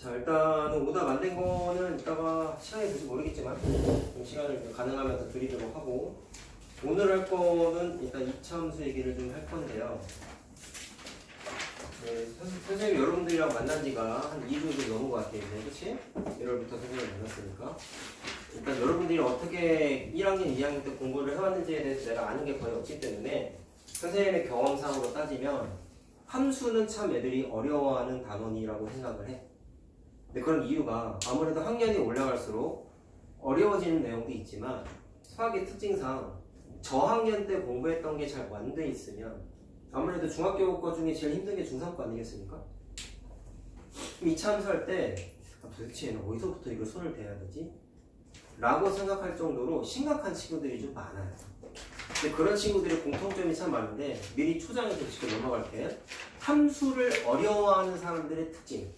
자, 일단은 오답 안 된 거는 이따가 시간이 될지 모르겠지만 좀 시간을 가능하면 더 드리도록 하고, 오늘 할 거는 일단 2차 함수 얘기를 좀 할 건데요. 네, 선생님 여러분들이랑 만난 지가 한 2주 좀 넘은 것 같아요. 그치? 1월부터 선생님을 만났으니까. 일단 여러분들이 어떻게 1학년, 2학년 때 공부를 해왔는지에 대해서 내가 아는 게 거의 없기 때문에 선생님의 경험상으로 따지면 함수는 참 애들이 어려워하는 단원이라고 생각을 해. 근데 그런 이유가 아무래도 학년이 올라갈수록 어려워지는 내용도 있지만 수학의 특징상 저학년 때 공부했던 게 잘 완돼 있으면 아무래도 중학교 거 중에 제일 힘든 게 중3 거 아니겠습니까? 2차 함수 할 때 도대체 얘는 어디서부터 이걸 손을 대야 되지? 라고 생각할 정도로 심각한 친구들이 좀 많아요. 근데 그런 친구들의 공통점이 참 많은데 미리 초장에서 짚고 넘어갈게. 함수를 어려워하는 사람들의 특징,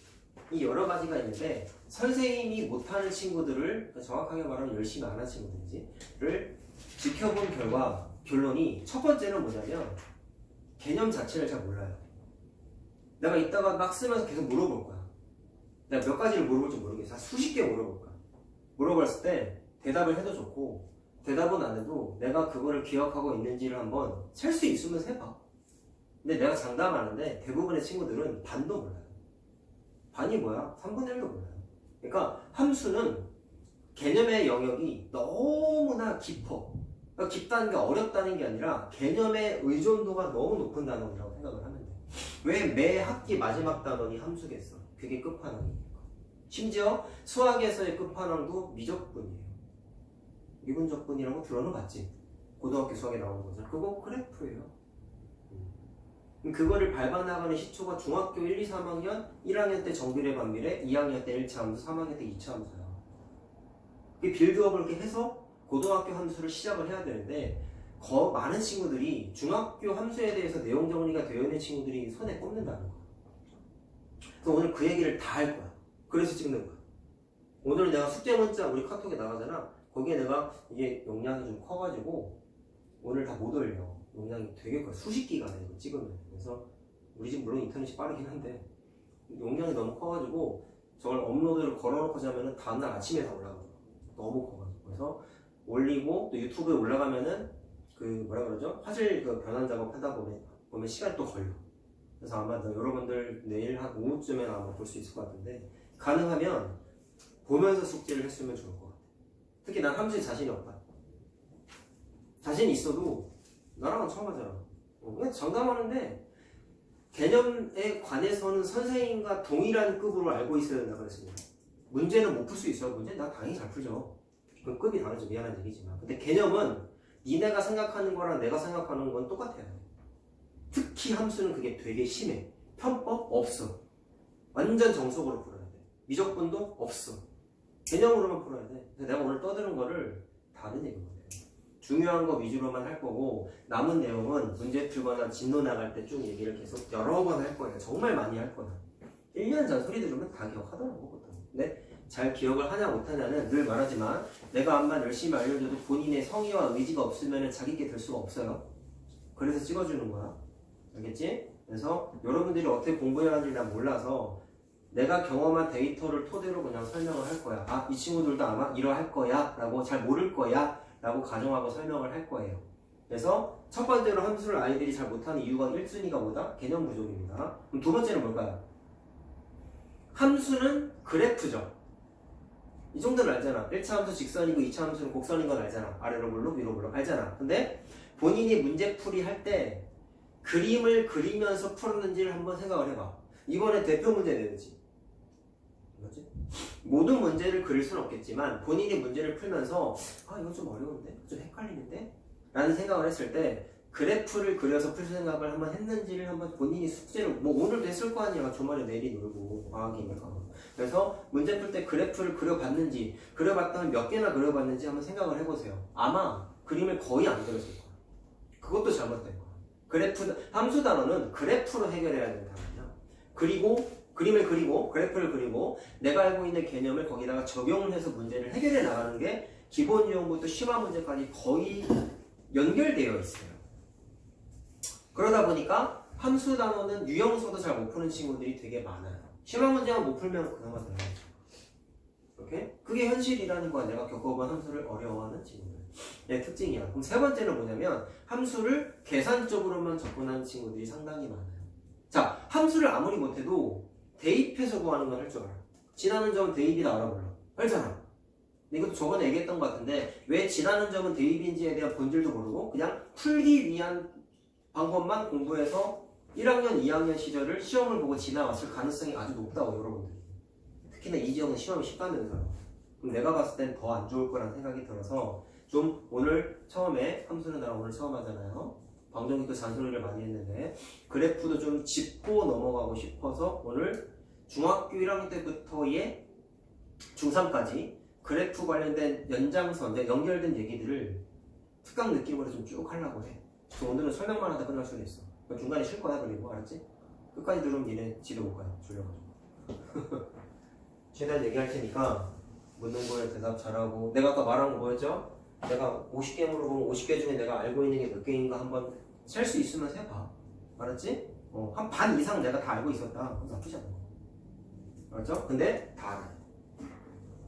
이 여러 가지가 있는데 선생님이 못하는 친구들을, 정확하게 말하면 열심히 안 하는 친구들이지를 지켜본 결과 결론이 첫 번째는 뭐냐면 개념 자체를 잘 몰라요. 내가 이따가 막 쓰면서 계속 물어볼 거야. 내가 몇 가지를 물어볼지 모르겠어. 수십 개 물어볼 거야. 물어봤을 때 대답을 해도 좋고 대답은 안 해도 내가 그거를 기억하고 있는지를 한번 셀 수 있으면 해봐. 근데 내가 장담하는데 대부분의 친구들은 반도 몰라요. 반이 뭐야? 3분의 1도 몰라요. 그러니까 함수는 개념의 영역이 너무나 깊어. 그러니까 깊다는 게 어렵다는 게 아니라 개념의 의존도가 너무 높은 단원이라고 생각을 하면 돼. 왜 매 학기 마지막 단원이 함수겠어? 그게 끝판왕이니까. 심지어 수학에서의 끝판왕도 미적분이에요. 미분적분이라고 들어는 봤지? 고등학교 수학에 나오는 거잖아. 그거 그래프예요. 그거를 밟아나가는 시초가 중학교 1, 2, 3학년 1학년 때 정비례 반비례, 2학년 때 1차 함수, 3학년 때 2차 함수야. 그 빌드업을 이렇게 해서 고등학교 함수를 시작을 해야 되는데 많은 친구들이 중학교 함수에 대해서 내용 정리가 되어 있는 친구들이 손에 꼽는다는 거야. 그래서 오늘 그 얘기를 다 할 거야. 그래서 찍는 거야. 오늘 내가 숙제 문자 우리 카톡에 나가잖아. 거기에 내가 이게 용량이 좀 커가지고 오늘 다 못 올려. 용량이 되게 커. 수십 기가 돼 이거 찍으면. 그래서 우리 집 물론 인터넷이 빠르긴 한데 용량이 너무 커가지고 저걸 업로드를 걸어놓고 자면은 다음날 아침에 다 올라가더라고. 너무 커가지고. 그래서 올리고 또 유튜브에 올라가면은 그 뭐라 그러죠? 화질 그 변환 작업 하다 보면 시간이 또 걸려. 그래서 아마 여러분들 내일 한 오후쯤에 아마 볼 수 있을 것 같은데 가능하면 보면서 숙제를 했으면 좋을 것 같아. 특히 난 함수에 자신이 없다. 자신이 있어도 나랑은 처음 하잖아. 그냥 장담하는데 개념에 관해서는 선생님과 동일한 급으로 알고 있어야 된다고 그랬습니다. 문제는 못 풀 수 있어요. 문제는 나 당연히 잘 풀죠. 그 급이 다르죠. 미안한 얘기지만. 근데 개념은 니네가 생각하는 거랑 내가 생각하는 건 똑같아요. 특히 함수는 그게 되게 심해. 편법 없어. 완전 정석으로 풀어야 돼. 미적분도 없어. 개념으로만 풀어야 돼. 그래서 내가 오늘 떠드는 거를 다른 얘기인 거예요. 중요한 거 위주로만 할 거고 남은 내용은 문제 풀거나 진로 나갈 때 쭉 얘기를 계속 여러 번 할 거예요. 정말 많이 할 거야. 1년 전 소리 들으면 다 기억하더라고 보통. 근데 잘 기억을 하냐 못하냐는 늘 말하지만 내가 암만 열심히 알려줘도 본인의 성의와 의지가 없으면 자기께 될 수가 없어요. 그래서 찍어주는 거야. 알겠지? 그래서 여러분들이 어떻게 공부해야 하는지 난 몰라서 내가 경험한 데이터를 토대로 그냥 설명을 할 거야. 아, 이 친구들도 아마 이러할 거야 라고 잘 모를 거야 라고 가정하고 설명을 할 거예요. 그래서 첫 번째로 함수를 아이들이 잘 못하는 이유가 1순위가 뭐다? 개념 부족입니다. 그럼 두 번째는 뭘까요? 함수는 그래프죠. 이 정도는 알잖아. 1차 함수 직선이고 2차 함수는 곡선인 건 알잖아. 아래로 블록 위로 블록 알잖아. 근데 본인이 문제풀이 할 때 그림을 그리면서 풀었는지를 한번 생각을 해봐. 이번에 대표 문제 내야지. 뭐지? 모든 문제를 그릴 수는 없겠지만 본인이 문제를 풀면서 아 이거 좀 어려운데? 좀 헷갈리는데? 라는 생각을 했을 때 그래프를 그려서 풀 생각을 한번 했는지를 한번 본인이 숙제를 뭐 오늘도 했을 거 아니야. 주말에 내리 놀고 과학이니까. 그래서 문제 풀 때 그래프를 그려봤는지 그려봤다면 몇 개나 그려봤는지 한번 생각을 해보세요. 아마 그림을 거의 안 그렸을 거야. 그것도 잘못된 거야. 함수 단어는 그래프로 해결해야 되는 단어냐. 그리고 그림을 그리고 그래프를 그리고 내가 알고 있는 개념을 거기다가 적용을 해서 문제를 해결해 나가는 게 기본 유형부터 심화 문제까지 거의 연결되어 있어요. 그러다 보니까 함수 단어는 유형서도 잘 못 푸는 친구들이 되게 많아요. 시험 문제만 못 풀면 그나마 되는 거죠. 오케이? 그게 현실이라는 거야. 내가 겪어본 함수를 어려워하는 친구들의 특징이야. 그럼 세 번째는 뭐냐면 함수를 계산적으로만 접근하는 친구들이 상당히 많아요. 자, 함수를 아무리 못해도 대입해서 구하는 건 할 줄 알아. 지나는 점은 대입이다 알아볼라. 알잖아. 이것도 저번에 얘기했던 것 같은데 왜 지나는 점은 대입인지에 대한 본질도 모르고 그냥 풀기 위한 방법만 공부해서 1학년, 2학년 시절을 시험을 보고 지나왔을 가능성이 아주 높다고 여러분들. 특히나 이 지역은 시험이 쉽다면서요. 그럼 내가 봤을 땐 더 안 좋을 거란 생각이 들어서 좀 오늘 처음에 함수는 나랑 오늘 처음 하잖아요. 방정식도 잔소리를 많이 했는데 그래프도 좀 짚고 넘어가고 싶어서 오늘 중학교 1학년 때부터의 중3까지 그래프 관련된 연장선, 연결된 얘기들을 특강 느낌으로 좀 쭉 하려고 해. 그래서 오늘은 설명만 하다 끝날 수도 있어. 중간에 쉴 거야, 그리고 알았지? 끝까지 들으면 니네 집에 올 거야, 졸려가지고. 최대한 얘기할 테니까 묻는 거에 대답 잘하고. 내가 아까 말한 거 뭐였죠? 내가 50개 물어보면 50개 중에 내가 알고 있는 게 몇 개인가 한번 셀 수 있으면 세봐. 알았지? 한 반 이상 내가 다 알고 있었다. 그럼 나쁘지 않아. 알았죠? 근데 다 알아.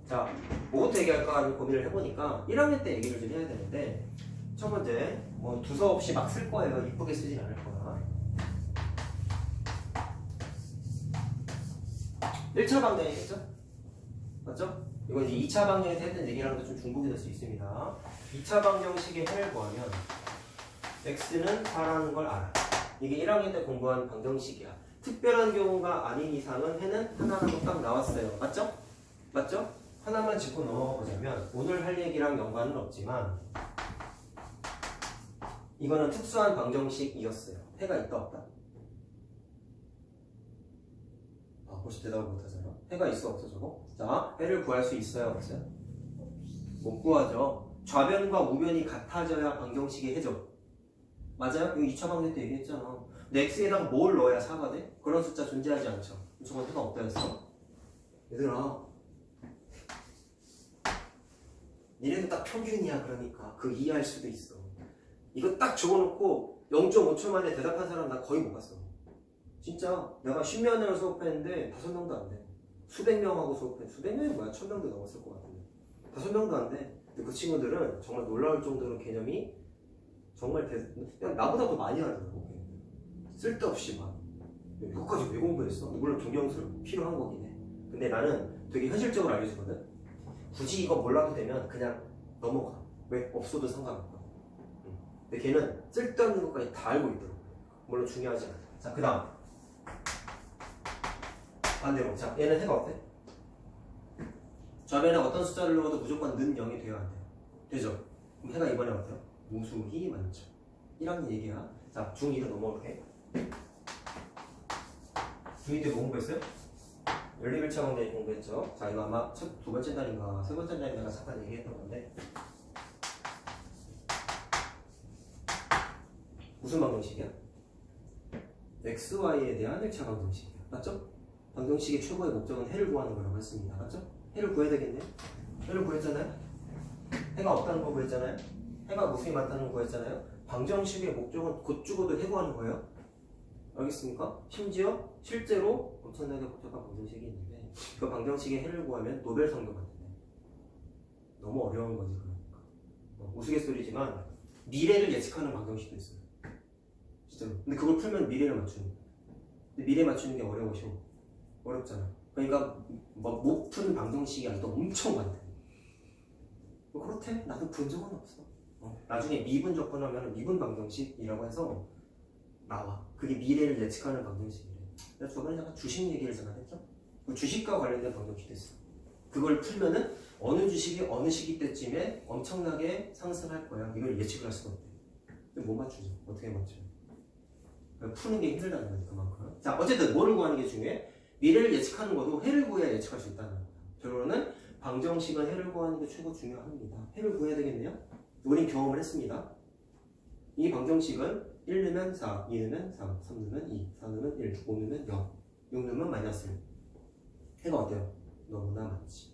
자, 뭐부터 얘기할까 하는 고민을 해보니까 1학년 때 얘기를 좀 해야 되는데 첫 번째, 뭐 두서없이 막 쓸 거예요. 이쁘게 쓰진 않을 거야. 1차 방정이겠죠? 맞죠? 이건 이제 2차 방정에서 했던 얘기랑도 좀 중복이 될 수 있습니다. 2차 방정식의 해를 구하면 x는 4라는 걸 알아. 이게 1학년 때 공부한 방정식이야. 특별한 경우가 아닌 이상은 해는 하나라고 딱 나왔어요. 맞죠? 맞죠? 하나만 짚고 넘어가 보자면 오늘 할 얘기랑 연관은 없지만 이거는 특수한 방정식이었어요. 해가 있다 없다? 벌써 대답을 못하잖아. 해가 있어 없어 저거? 자, 해를 구할 수 있어요 없어요? 못 구하죠. 좌변과 우변이 같아져야 방정식이 해죠. 맞아요? 이거 2차 방정 때 얘기했잖아. 내 x에다가 뭘 넣어야 4가 돼? 그런 숫자 존재하지 않죠. 저건 해가 없다였어. 얘들아, 니네도 딱 평균이야. 그러니까 그 이해할 수도 있어. 이거 딱 적어놓고 0.5초 만에 대답한 사람 나 거의 못 봤어. 진짜 내가 10년을 수업했는데 5명도 안 돼. 수백 명하고 수업해. 수백 명이 뭐야? 1000명도 넘었을 것 같은데 5명도 안 돼. 근데 그 친구들은 정말 놀라울 정도로 개념이 정말 그냥 나보다 더 많이 하더라고. 쓸데없이 막 이거까지 왜 공부했어? 물론 존경스럽고 필요한 거긴 해. 근데 나는 되게 현실적으로 알려주거든. 굳이 이거 몰라도 되면 그냥 넘어가. 왜? 없어도 상관없고. 근데 걔는 쓸데없는 것까지 다 알고 있더라고. 물론 중요하지 않아. 자, 그 다음 반대로. 자, 얘는 해가 어때? 좌변에 어떤 숫자를 넣어도 무조건 는 0이 돼야 안 돼. 되죠? 그럼 해가 이번에 어때요? 무수히 많죠. 1학년 얘기야. 자, 중2로 넘어올게. 중2 때 뭐 공부했어요? 연립일차 방정식 공부했죠. 자, 이거 아마 두 번째 날인가 세 번째 날인가 내가 잠깐 얘기했던 건데 무슨 방정식이야? XY에 대한 1차 방정식이야. 맞죠? 방정식의 최고의 목적은 해를 구하는 거라고 했습니다. 맞죠? 해를 구해야 되겠네요. 해를 구했잖아요. 해가 없다는 거 구했잖아요. 해가 무수히 많다는 거 구했잖아요. 방정식의 목적은 곧 죽어도 해 구하는 거예요. 알겠습니까? 심지어 실제로 엄청나게 복잡한 방정식이 있는데 그 방정식의 해를 구하면 노벨상도 받는데 너무 어려운 거지. 그러니까 우스갯소리지만 미래를 예측하는 방정식도 있어요. 진짜로. 근데 그걸 풀면 미래를 맞추는 거야. 근데 미래 맞추는 게 어려우셔. 어렵잖아. 그러니까 못 푸는 방정식이 아직도 엄청 많대. 그렇대? 나도 본 적은 없어. 나중에 미분 접근하면 미분 방정식이라고 해서 나와. 그게 미래를 예측하는 방정식이래. 내가 저번에 잠깐 주식 얘기를 잠깐 했죠? 주식과 관련된 방정식도 있어. 그걸 풀면은 어느 주식이 어느 시기 때쯤에 엄청나게 상승할 거야. 이걸 예측을 할 수가 없대. 근데 못 맞추죠. 어떻게 맞춰요? 푸는 게 힘들다는 거지, 그만큼. 자, 어쨌든 뭐를 구하는 게 중요해? 미래를 예측하는 것도 해를 구해야 예측할 수 있다는 거야. 결론은 방정식은 해를 구하는 게 최고 중요합니다. 해를 구해야 되겠네요? 우린 경험을 했습니다. 이 방정식은 1 넣으면 4, 2 넣으면 3, 3 넣으면 2, 4 넣으면 1, 5 넣으면 0, 6 넣으면 마이너스 1. 해가 어때요? 너무나 많지.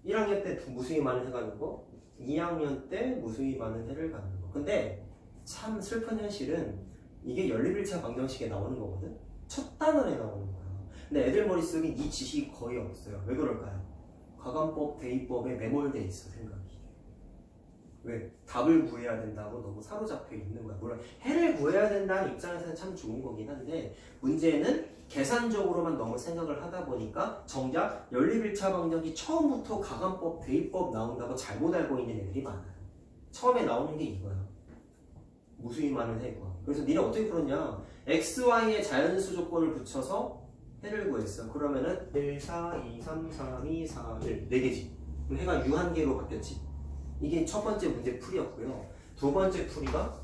1학년 때 무수히 많은 해가 가는 거, 2학년 때 무수히 많은 해를 가는 거. 근데 참 슬픈 현실은 이게 연립일차 방정식에 나오는 거거든? 첫 단원에 나오는 거야. 근데 애들 머릿속에 이 지식이 거의 없어요. 왜 그럴까요? 가관법, 대입법에 매몰돼 있어 생각이. 왜? 답을 구해야 된다고 너무 사로잡혀 있는 거야. 물론 해를 구해야 된다는 입장에서는 참 좋은 거긴 한데 문제는 계산적으로만 너무 생각을 하다 보니까 정작 연립1차 방정식 처음부터 가관법, 대입법 나온다고 잘못 알고 있는 애들이 많아요. 처음에 나오는 게 이거야. 무수히 많은 해과. 그래서 니네 어떻게 풀었냐? x, y의 자연수 조건을 붙여서 해를 구했어. 그러면은 1, 4, 2, 3, 3, 2, 4, 1 4개지. 그럼 해가 유한계로 바뀌었지. 이게 첫 번째 문제 풀이였고요. 두 번째 풀이가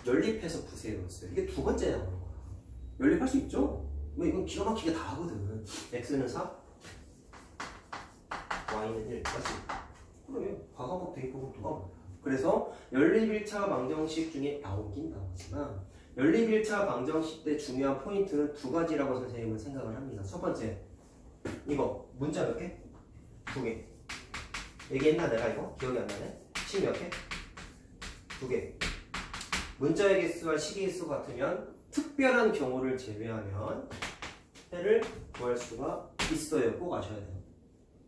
연립해서 푸세요였어요. 이게 두 번째 나오는 거야. 연립할 수 있죠? 왜 이건 기가 막히게 다 하거든. x는 4, y는 1. 맞지? 그래. 과거법 대입법은 누가 몰라. 그래서 연립1차 방정식 중에 나오긴 나오지만 연립1차 방정식 때 중요한 포인트는 두 가지라고 선생님은 생각을 합니다. 첫 번째, 이거 문자 몇 개? 2개. 얘기했나 내가 이거? 기억이 안 나네? 식 몇 개? 2개. 문자의 개수와 식의 개수 같으면 특별한 경우를 제외하면 해를 구할 수가 있어요. 꼭 아셔야 돼요.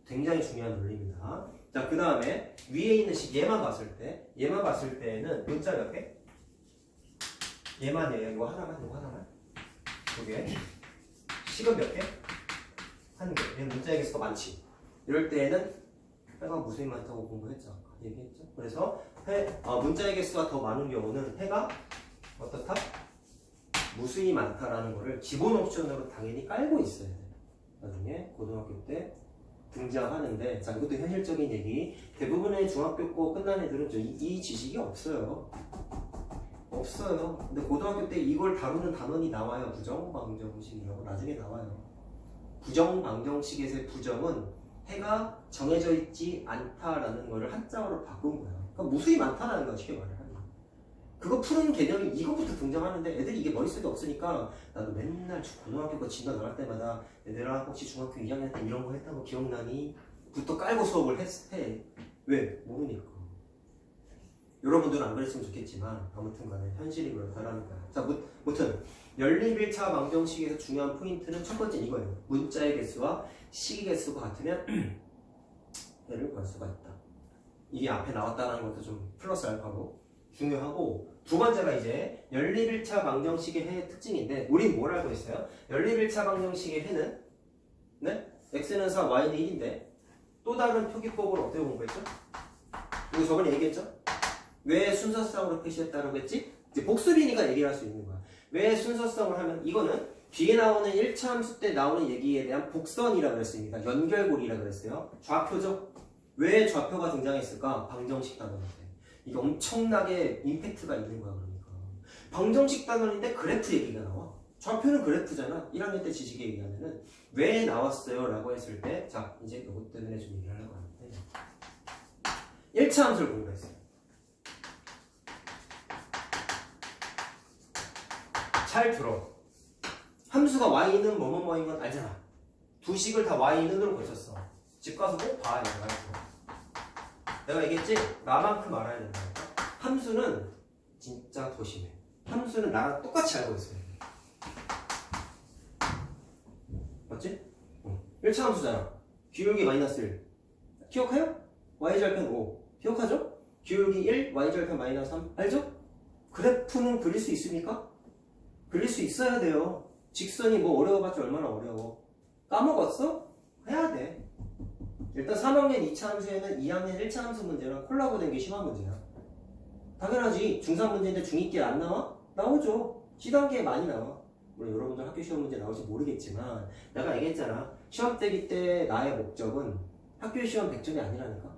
굉장히 중요한 논리입니다. 자, 그 다음에 위에 있는 식 얘만 봤을 때는 문자 몇 개? 얘만이에요. 이거 하나만. 2개. 식은 몇 개? 1개. 얘는 문자의 개수가 많지. 이럴 때에는 해가 무수히 많다고 공부했죠. 얘기했죠. 그래서 문자의 개수가 더 많은 경우는 해가 어떻다? 무수히 많다라는 거를 기본 옵션으로 당연히 깔고 있어야 돼요. 나중에 고등학교 때 등장하는데, 자, 이것도 현실적인 얘기. 대부분의 중학교 거 끝난 애들은 이 지식이 없어요. 근데 고등학교 때 이걸 다루는 단원이 나와요. 부정방정식이라고 나중에 나와요. 부정방정식에서의 부정은 해가 정해져 있지 않다라는 거를 한자어로 바꾼 거야. 그러니까 무수히 많다라는 거야, 쉽게 말을 하면. 그거 푸는 개념이 이거부터 등장하는데 애들이 이게 머릿속에 없으니까 나도 맨날 고등학교 거 진도 나갈 때마다 얘들아 혹시 중학교 2학년 때 이런 거 했던 거 기억나니? 부터 깔고 수업을 해. 왜? 모르니까. 여러분들은 안 그랬으면 좋겠지만 아무튼 간에 현실이 그렇다라는 거야. 자, 무튼 연립1차 방정식에서 중요한 포인트는 첫 번째 이거예요. 문자의 개수와 식의 개수가 같으면 해를 구할 수가 있다. 이게 앞에 나왔다는 것도 좀 플러스 알파고 중요하고, 두 번째가 이제 연립1차 방정식의 해의 특징인데 우린 뭘 알고 있어요? 연립1차 방정식의 해는 x는 4, y는 1인데 또 다른 표기법을 어떻게 공부했죠? 이거 저번에 얘기했죠? 왜 순서성으로 표시했다고 했지? 이제 복습이니까 얘기를 할 수 있는 거야. 왜 순서성을 하면 이거는 뒤에 나오는 1차 함수 때 나오는 얘기에 대한 복선이라고 그랬습니다. 연결고리라고 그랬어요. 좌표죠? 왜 좌표가 등장했을까? 방정식 단원인데. 이게 엄청나게 임팩트가 있는 거야. 그러니까 방정식 단원인데 그래프 얘기가 나와. 좌표는 그래프잖아. 1학년 때 지식에 의하면은 왜 나왔어요? 라고 했을 때, 자, 이제 이것 때문에 좀 얘기를 하려고 하는데 1차 함수를 공부했어요. 잘 들어. 함수가 y는 뭐뭐뭐인 건 알잖아. 두 식을 다 y는으로 고쳤어. 집 가서 꼭 봐. 내가 얘기했지? 나만큼 알아야 된다니까. 함수는 진짜 더 심해. 함수는 나랑 똑같이 알고 있어요. 맞지? 1차 함수잖아. 기울기 마이너스 1. 기억해요? y절편 5. 기억하죠? 기울기 1, y절편 마이너스 3. 알죠? 그래프는 그릴 수 있습니까? 그릴 수 있어야 돼요. 직선이 뭐 어려워봤자 얼마나 어려워. 까먹었어? 해야 돼. 일단 3학년 2차 함수에는 2학년 1차 함수 문제랑 콜라보 된 게 심한 문제야. 당연하지. 중3 문제인데 중2께 안 나와? 나오죠. C단계에 많이 나와. 물론 여러분들 학교 시험 문제 나올지 모르겠지만 내가 얘기했잖아. 시험 대기 때 나의 목적은 학교 시험 100점이 아니라니까.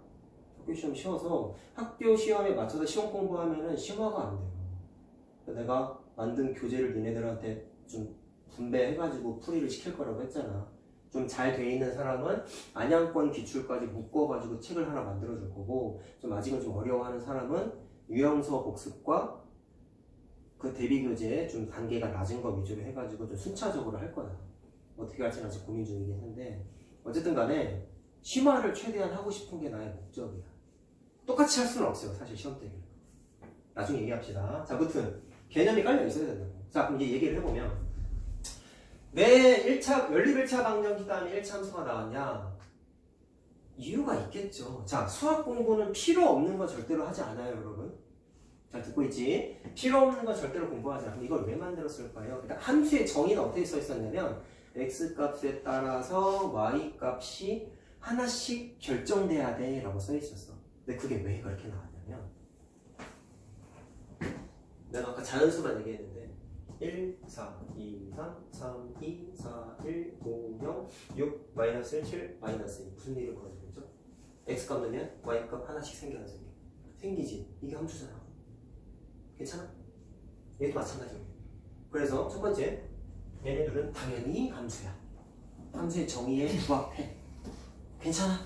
학교 시험 쉬워서 학교 시험에 맞춰서 시험 공부하면은 심화가 안 돼요. 내가 만든 교재를 니네들한테 좀 분배해가지고 풀이를 시킬 거라고 했잖아. 좀 잘 돼 있는 사람은 안양권 기출까지 묶어가지고 책을 하나 만들어줄 거고, 좀 아직은 좀 어려워하는 사람은 유형서 복습과 그 대비 교재에 좀 단계가 낮은 거 위주로 해가지고 좀 순차적으로 할 거야. 어떻게 할지는 아직 고민 중이긴 한데, 어쨌든 간에 심화를 최대한 하고 싶은 게 나의 목적이야. 똑같이 할 수는 없어요, 사실 시험 때는. 나중에 얘기합시다. 자, 아무튼 개념이 깔려 있어야 된다고. 자, 그럼 이제 얘기를 해보면 왜 1차, 연립 1차 방정식 다음에 1차 함수가 나왔냐? 이유가 있겠죠. 자, 수학 공부는 필요 없는 거 절대로 하지 않아요, 여러분. 잘 듣고 있지? 필요 없는 거 절대로 공부하지 않고 이걸 왜 만들었을까요? 그러니까 함수의 정의는 어떻게 써 있었냐면 x값에 따라서 y값이 하나씩 결정돼야 돼 라고 써 있었어. 근데 그게 왜 그렇게 나왔냐면 내가 아까 자연수만 얘기했는데 1, 4, 2, 3, 3, 2, 4, 1, 5, 0, 6, 마이너스 1, 7, 마이너스 2 무슨 일이 벌어지겠죠? x값 넣으면 y값 하나씩 생겨 안 생겨? 생기지. 이게 함수잖아. 괜찮아? 얘도 마찬가지예요. 그래서 첫 번째 얘네들은 당연히 함수야. 함수의 정의에 부합해. 괜찮아?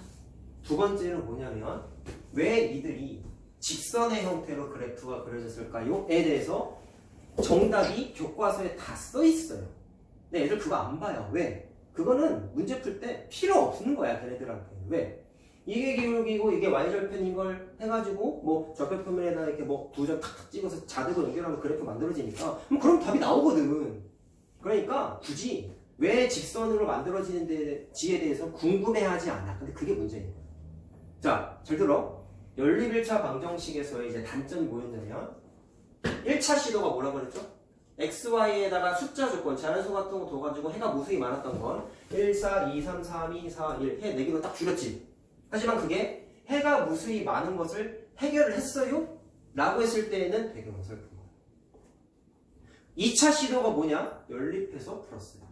두 번째는 뭐냐면 왜 이들이 직선의 형태로 그래프가 그려졌을까요? 에 대해서 정답이 교과서에 다 써 있어요. 근데 애들 그거 안 봐요. 왜? 그거는 문제 풀 때 필요 없는 거야, 걔네들한테. 왜? 이게 기울기고 이게 y절편인 걸 해가지고 뭐 절편표면에다 이렇게 뭐 두 점 탁탁 찍어서 자득을 연결하면 그래프 만들어지니까 그럼 답이 나오거든. 그러니까 굳이 왜 직선으로 만들어지는지에 대해서 궁금해하지 않아. 근데 그게 문제인 거야. 자, 잘 들어. 연립 1차 방정식에서의 이제 단점이 뭐였냐면 1차 시도가 뭐라고 그랬죠? XY에다가 숫자 조건, 자연수 같은 거 둬가지고 해가 무수히 많았던 건 1, 4, 2, 3, 3, 2, 4, 1 해 4개로 딱 줄였지. 하지만 그게 해가 무수히 많은 것을 해결을 했어요? 라고 했을 때에는 되게 어설픈 거야. 2차 시도가 뭐냐? 연립해서 풀었어요.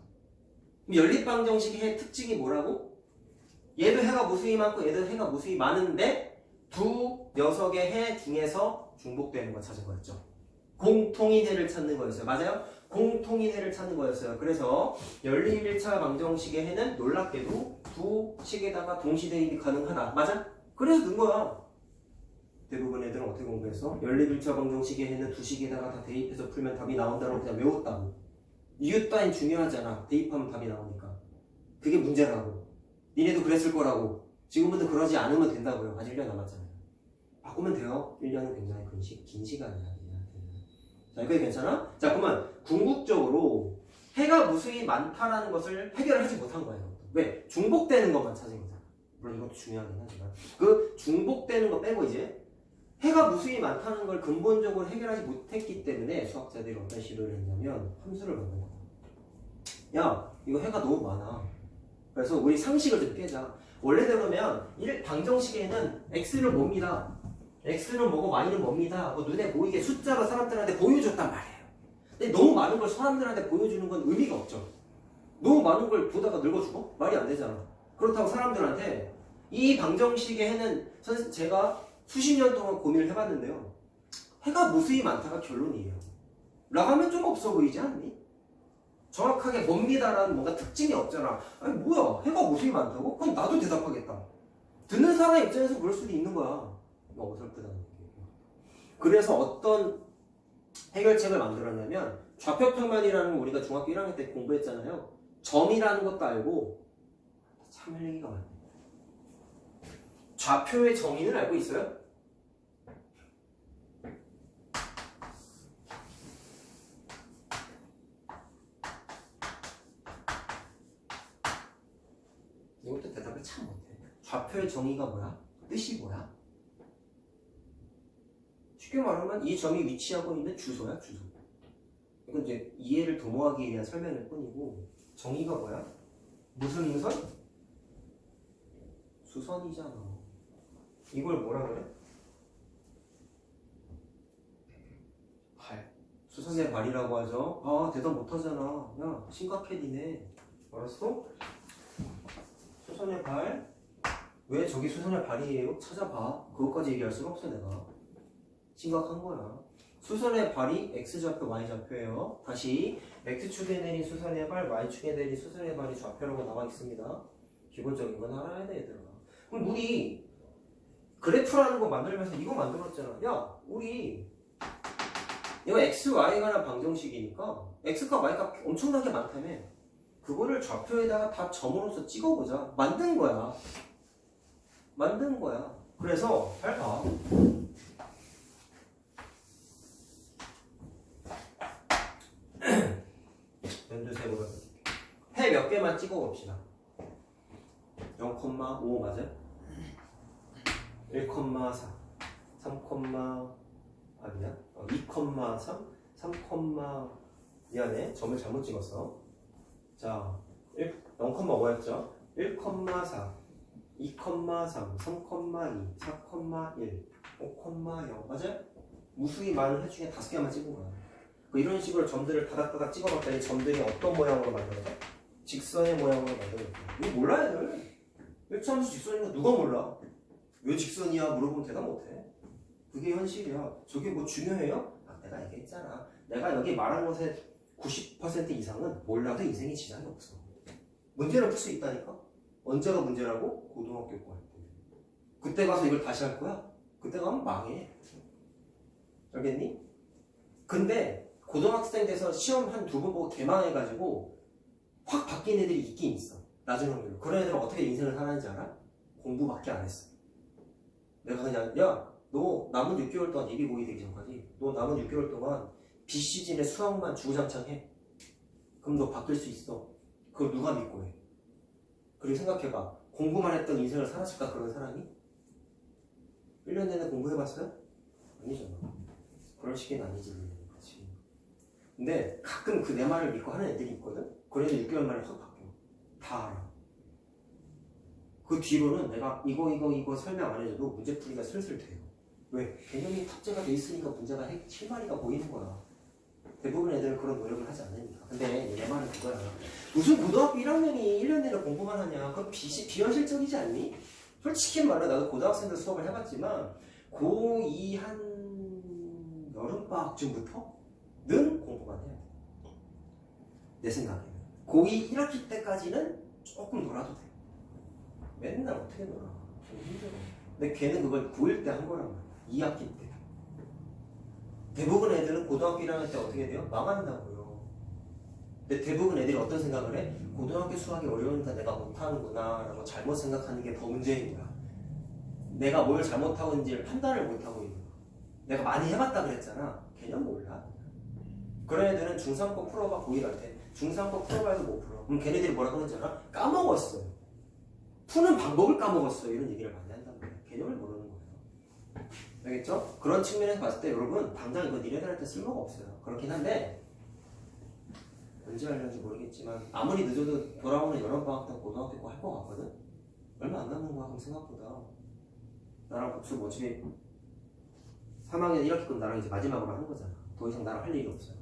그럼 연립방정식의 특징이 뭐라고? 얘도 해가 무수히 많고 얘도 해가 무수히 많은데 두 녀석의 해 중에서 중복되는 걸 찾은 거였죠. 공통인 해를 찾는 거였어요. 맞아요? 공통인 해를 찾는 거였어요. 그래서 연립 1차 방정식의 해는 놀랍게도 두 식에다가 동시 대입이 가능하다. 맞아? 그래서 넣은 거야. 대부분 애들은 어떻게 공부했어? 연립 1차 방정식의 해는 두 식에다가 다 대입해서 풀면 답이 나온다고 그냥 외웠다고. 이유 따윈 중요하잖아. 대입하면 답이 나오니까. 그게 문제라고. 니네도 그랬을 거라고. 지금부터 그러지 않으면 된다고요. 아직 1년 남았잖아요. 바꾸면 돼요. 1년은 굉장히 긴 시간이야. 자, 이거 괜찮아? 자, 그러면 궁극적으로 해가 무수히 많다라는 것을 해결하지 못한 거예요. 왜? 중복되는 것만 찾은 거잖아. 물론 이것도 중요하긴 하지만 그 중복되는 거 빼고 이제 해가 무수히 많다는 걸 근본적으로 해결하지 못했기 때문에 수학자들이 어떤 시도를 했냐면 함수를 만든 거야. 야, 이거 해가 너무 많아. 그래서 우리 상식을 좀 깨자. 원래대로면 방정식에는 x를 뭡니다. x는 뭐고 y는 뭡니다 하고 눈에 보이게 숫자로 사람들한테 보여줬단 말이에요. 근데 너무 많은 걸 사람들한테 보여주는 건 의미가 없죠. 너무 많은 걸 보다가 늙어주고 말이 안 되잖아. 그렇다고 사람들한테 이 방정식의 해는 제가 수십 년 동안 고민을 해봤는데요. 해가 무수히 많다가 결론이에요. 라고 하면 좀 없어 보이지 않니? 정확하게 뭡니다라는 뭔가 특징이 없잖아. 아니 뭐야, 해가 무수히 많다고? 그럼 나도 대답하겠다. 듣는 사람 입장에서 그럴 수도 있는 거야. 어설프다는 얘기예요. 그래서 어떤 해결책을 만들었냐면 좌표평면이라는 거 우리가 중학교 1학년 때 공부했잖아요. 점이라는 것도 알고 참 할 얘기가 많아요. 좌표의 정의는 알고 있어요? 이것도 대답을 참 못해. 좌표의 정의가 뭐야? 뜻이 뭐야? 쉽게 말하면 이 점이 위치하고 있는 주소야, 주소. 이건 이제 이해를 도모하기 위한 설명일 뿐이고 정의가 뭐야? 무슨 선? 수선이잖아. 이걸 뭐라 그래? 발. 수선의 발이라고 하죠. 아, 대답 못하잖아. 야, 심각해 니네. 알았어? 수선의 발. 왜 저기 수선의 발이에요? 찾아봐. 그것까지 얘기할 수가 없어 내가. 심각한 거야. 수선의 발이 X좌표, Y좌표예요. 다시 X축에 내린 수선의 발, Y축에 내린 수선의 발이 좌표라고 나와 있습니다. 기본적인 건 알아야 돼 얘들아. 그럼 우리 그래프라는 거 만들면서 이거 만들었잖아. 야, 우리 이거 X, Y에 관한 방정식이니까 X값, Y값 엄청나게 많다며. 그거를 좌표에다가 다 점으로서 찍어보자. 만든 거야. 만든 거야. 그래서 잘 봐. 연두색으로 몇 개만 찍어 봅시다. 0,5 맞아요? 1,4 3, 아니야? 2,3 3, 미안해 점을 잘못 찍었어. 자 0,5였죠? 1,4 2,3 3,2 4,1 5,0 맞아요? 무수히 많은 해 중에 5개만 찍은 거야. 이런 식으로 점들을 다닥다닥 찍어봤더니 점들이 어떤 모양으로 만들어져? 직선의 모양으로 만들어져. 이거 몰라 애들. 일차함수 직선인 거 누가 몰라? 왜 직선이야 물어보면 대답 못해. 그게 현실이야. 저게 뭐 중요해요? 내가 얘기했잖아. 내가 여기 말한 것의 90% 이상은 몰라도 인생에 지장이 없어. 문제를 풀 수 있다니까? 언제가 문제라고? 고등학교 거 할 때. 그때 가서 이걸 다시 할 거야? 그때 가면 망해. 알겠니? 근데 고등학생 돼서 시험 한 2번 보고 개망해가지고 확 바뀐 애들이 있긴 있어. 낮은 확률로. 그런 애들은 어떻게 인생을 살았는지 알아? 공부밖에 안 했어. 내가 그냥 야 너 남은 6개월 동안 예비고이 되기 전까지 너 남은 6개월 동안 비시즌에 수학만 주구장창 해. 그럼 너 바뀔 수 있어. 그걸 누가 믿고 해? 그리고 생각해봐. 공부만 했던 인생을 살았을까 그런 사람이? 1년 내내 공부해봤어요? 아니잖아. 그럴 시기는 아니지. 그렇지. 근데 가끔 그 내 말을 믿고 하는 애들이 있거든? 그래도 6개월 만에 확 바뀌어. 다 알아. 그 뒤로는 내가 이거 설명 안 해줘도 문제풀이가 슬슬 돼요. 왜? 개념이 탑재가 돼 있으니까 문제가 실마리가 보이는 거야. 대부분 애들은 그런 노력을 하지 않으니까. 근데 내 말은 그거야. 무슨 고등학교 1학년이 1년 내내 공부만 하냐. 그건 비현실적이지 않니? 솔직히 말해 나도 고등학생들 수업을 해봤지만 고2 한 여름방학쯤부터는 공부만 해야 돼. 내 생각에는. 고2 1학기 때까지는 조금 놀아도 돼. 맨날 어떻게 놀아. 좀 힘들어. 근데 걔는 그걸 고1 때 한 거란 말이야. 2학기 때. 대부분 애들은 고등학교 1학년 때 어떻게 돼요? 망한다고요. 근데 대부분 애들이 어떤 생각을 해? 고등학교 수학이 어려우니까 내가 못하는구나 라고 잘못 생각하는 게 더 문제인 거야. 내가 뭘 잘못하고 있는지를 판단을 못하고 있는 거야. 내가 많이 해봤다 그랬잖아. 개념 몰라. 그런 애들은 중3 거 풀어봐 고1 할 때. 중3 거 풀어봐 해도 못 풀어. 그럼 걔네들이 뭐라고 하는지 알아? 까먹었어. 푸는 방법을 까먹었어. 이런 얘기를 많이 한단 말이야. 개념을 모르는 거예요. 알겠죠? 그런 측면에서 봤을 때 여러분 당장 이거 니네들한테 쓸모가 없어요. 그렇긴 한데 언제 하려는지 모르겠지만 아무리 늦어도 돌아오는 여름방학 때 고등학교 거 할 거 같거든? 얼마 안 남는 거야 그럼 생각보다. 나랑 복수 어차피 3학년 1학기 건 나랑 이제 마지막으로 하는 거잖아. 더 이상 나랑 할 일이 없어요.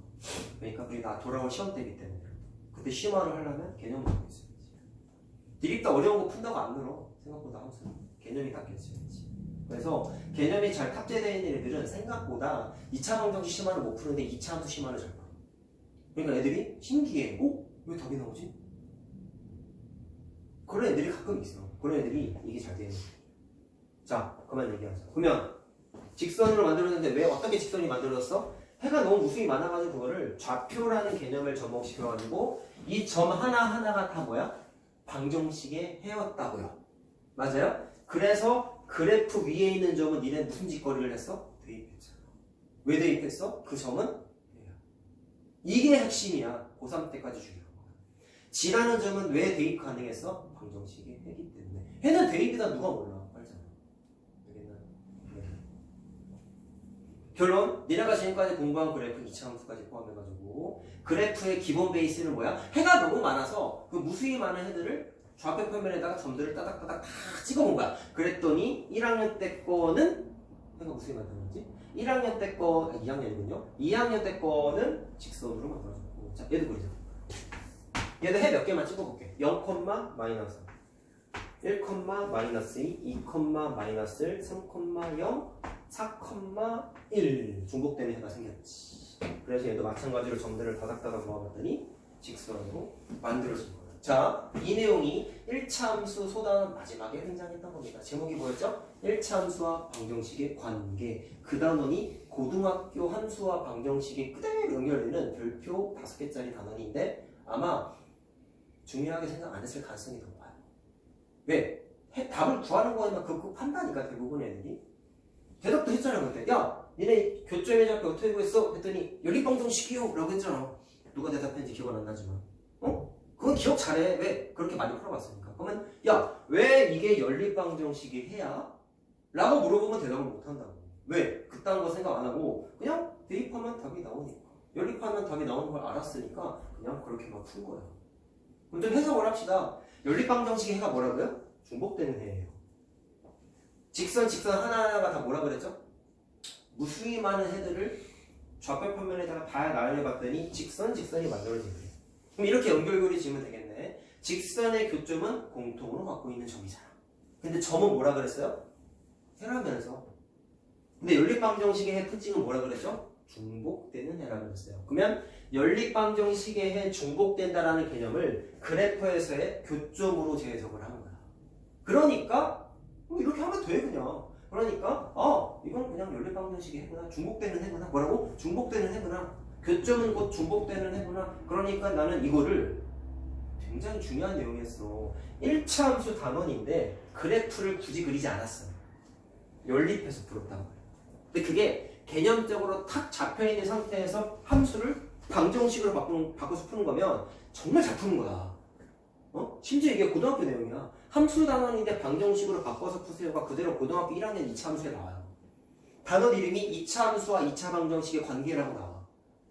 그러니까 우리 나 돌아올 시험 때이기 때문에 그때 시험화를 하려면 개념을 갖고 있어야지. 디립다 어려운 거 푼다고 안 늘어. 생각보다 항상 개념이 닦여있어야지. 그래서 개념이 잘 탑재되어 있는 애들은 생각보다 2차 방정식 심화를 못 푸는데 2차 함수 심화를 잘 풀어. 그러니까 애들이 신기해. 어? 왜 답이 나오지? 그런 애들이 가끔 있어. 그런 애들이 이게 잘 되는 거야. 자, 그만 얘기하자. 그러면 직선으로 만들었는데 왜 어떻게 직선이 만들어졌어? 해가 너무 무수히 많아가지고 그거를 좌표라는 개념을 접목시켜가지고 이 점 하나하나가 다 뭐야? 방정식의 해였다고요. 맞아요? 그래서 그래프 위에 있는 점은 니네 무슨 짓거리를 했어? 대입했잖아. 왜 대입했어? 그 점은 해야. 이게 핵심이야. 고3 때까지 중요한 거야. 지라는 점은 왜 대입 가능했어? 방정식의 해기 때문에. 해는 대입이다 누가 몰라. 알잖아. 알겠나요? 네. 결론, 니네가 지금까지 공부한 그래프 2차 함수까지 포함해가지고 그래프의 기본 베이스는 뭐야? 해가 너무 많아서 그 무수히 많은 해들을 좌표 표면에다가 점들을 따닥따닥 다 찍어본 거야. 그랬더니 1학년 때 거는 해가 무수히 만들었지? 1학년 때 거, 2학년이군요. 2학년 때 거는 직선으로 만들어졌고. 자, 얘도 그리자. 얘도 해 몇 개만 찍어볼게. 0, 마이너스 1, 마이너스 2, 2, 마이너스 1, 3, 0, 4, 1 중복되는 해가 생겼지. 그래서 얘도 마찬가지로 점들을 다닥다닥 모아봤더니 직선으로 만들어진 거야. 자, 이 내용이 1차 함수 소단 마지막에 등장했던 겁니다. 제목이 뭐였죠? 1차 함수와 방정식의 관계. 그 단원이 고등학교 함수와 방정식이 그대로 연결되는 별표 5개짜리 단원인데 아마 중요하게 생각 안 했을 가능성이 높아요. 왜? 답을 구하는 거에만 그거 판다니까 대부분 애들이. 대답도 했잖아 그때. 야, 니네 교점의 좌표 어떻게 구했어? 했더니 연립방정식이요 라고 했잖아. 누가 대답했는지 기억은 안 나지만. 어? 그건 기억 잘해. 왜? 그렇게 많이 풀어봤으니까. 그러면 야, 왜 이게 연립방정식이 해야? 라고 물어보면 대답을 못한다고. 왜? 그딴 거 생각 안 하고 그냥 대입하면 답이 나오니까. 연립하면 답이 나오는 걸 알았으니까 그냥 그렇게만 푼 거야. 그럼 좀 해석을 합시다. 연립방정식의 해가 뭐라고요? 중복되는 해예요. 직선 하나하나가 다 뭐라 그랬죠? 무수히 많은 해들을 좌표 평면에다가 다 나열해봤더니 직선이 만들어진 거예요. 그럼 이렇게 연결고리 지으면 되겠네. 직선의 교점은 공통으로 갖고 있는 점이잖아. 근데 점은 뭐라 그랬어요? 해라면서. 근데 연립방정식의 해 특징은 뭐라 그랬죠? 중복되는 해라 그랬어요. 그러면 연립방정식의 해 중복된다라는 개념을 그래프에서의 교점으로 재해석을 하는 거야. 그러니까 이렇게 하면 돼 그냥. 그러니까 이건 그냥 연립방정식의 해구나. 중복되는 해구나. 뭐라고? 중복되는 해구나. 교점은 곧 중복되는 해구나. 그러니까 나는 이거를 굉장히 중요한 내용이었어. 1차 함수 단원인데 그래프를 굳이 그리지 않았어. 연립해서 풀었다는 거예요. 근데 그게 개념적으로 탁 잡혀있는 상태에서 함수를 방정식으로 바꿔서 푸는 거면 정말 잘 푸는 거야. 심지어 이게 고등학교 내용이야. 함수 단원인데 방정식으로 바꿔서 푸세요가 그대로 고등학교 1학년 2차 함수에 나와요. 단원 이름이 2차 함수와 2차 방정식의 관계라고 나와.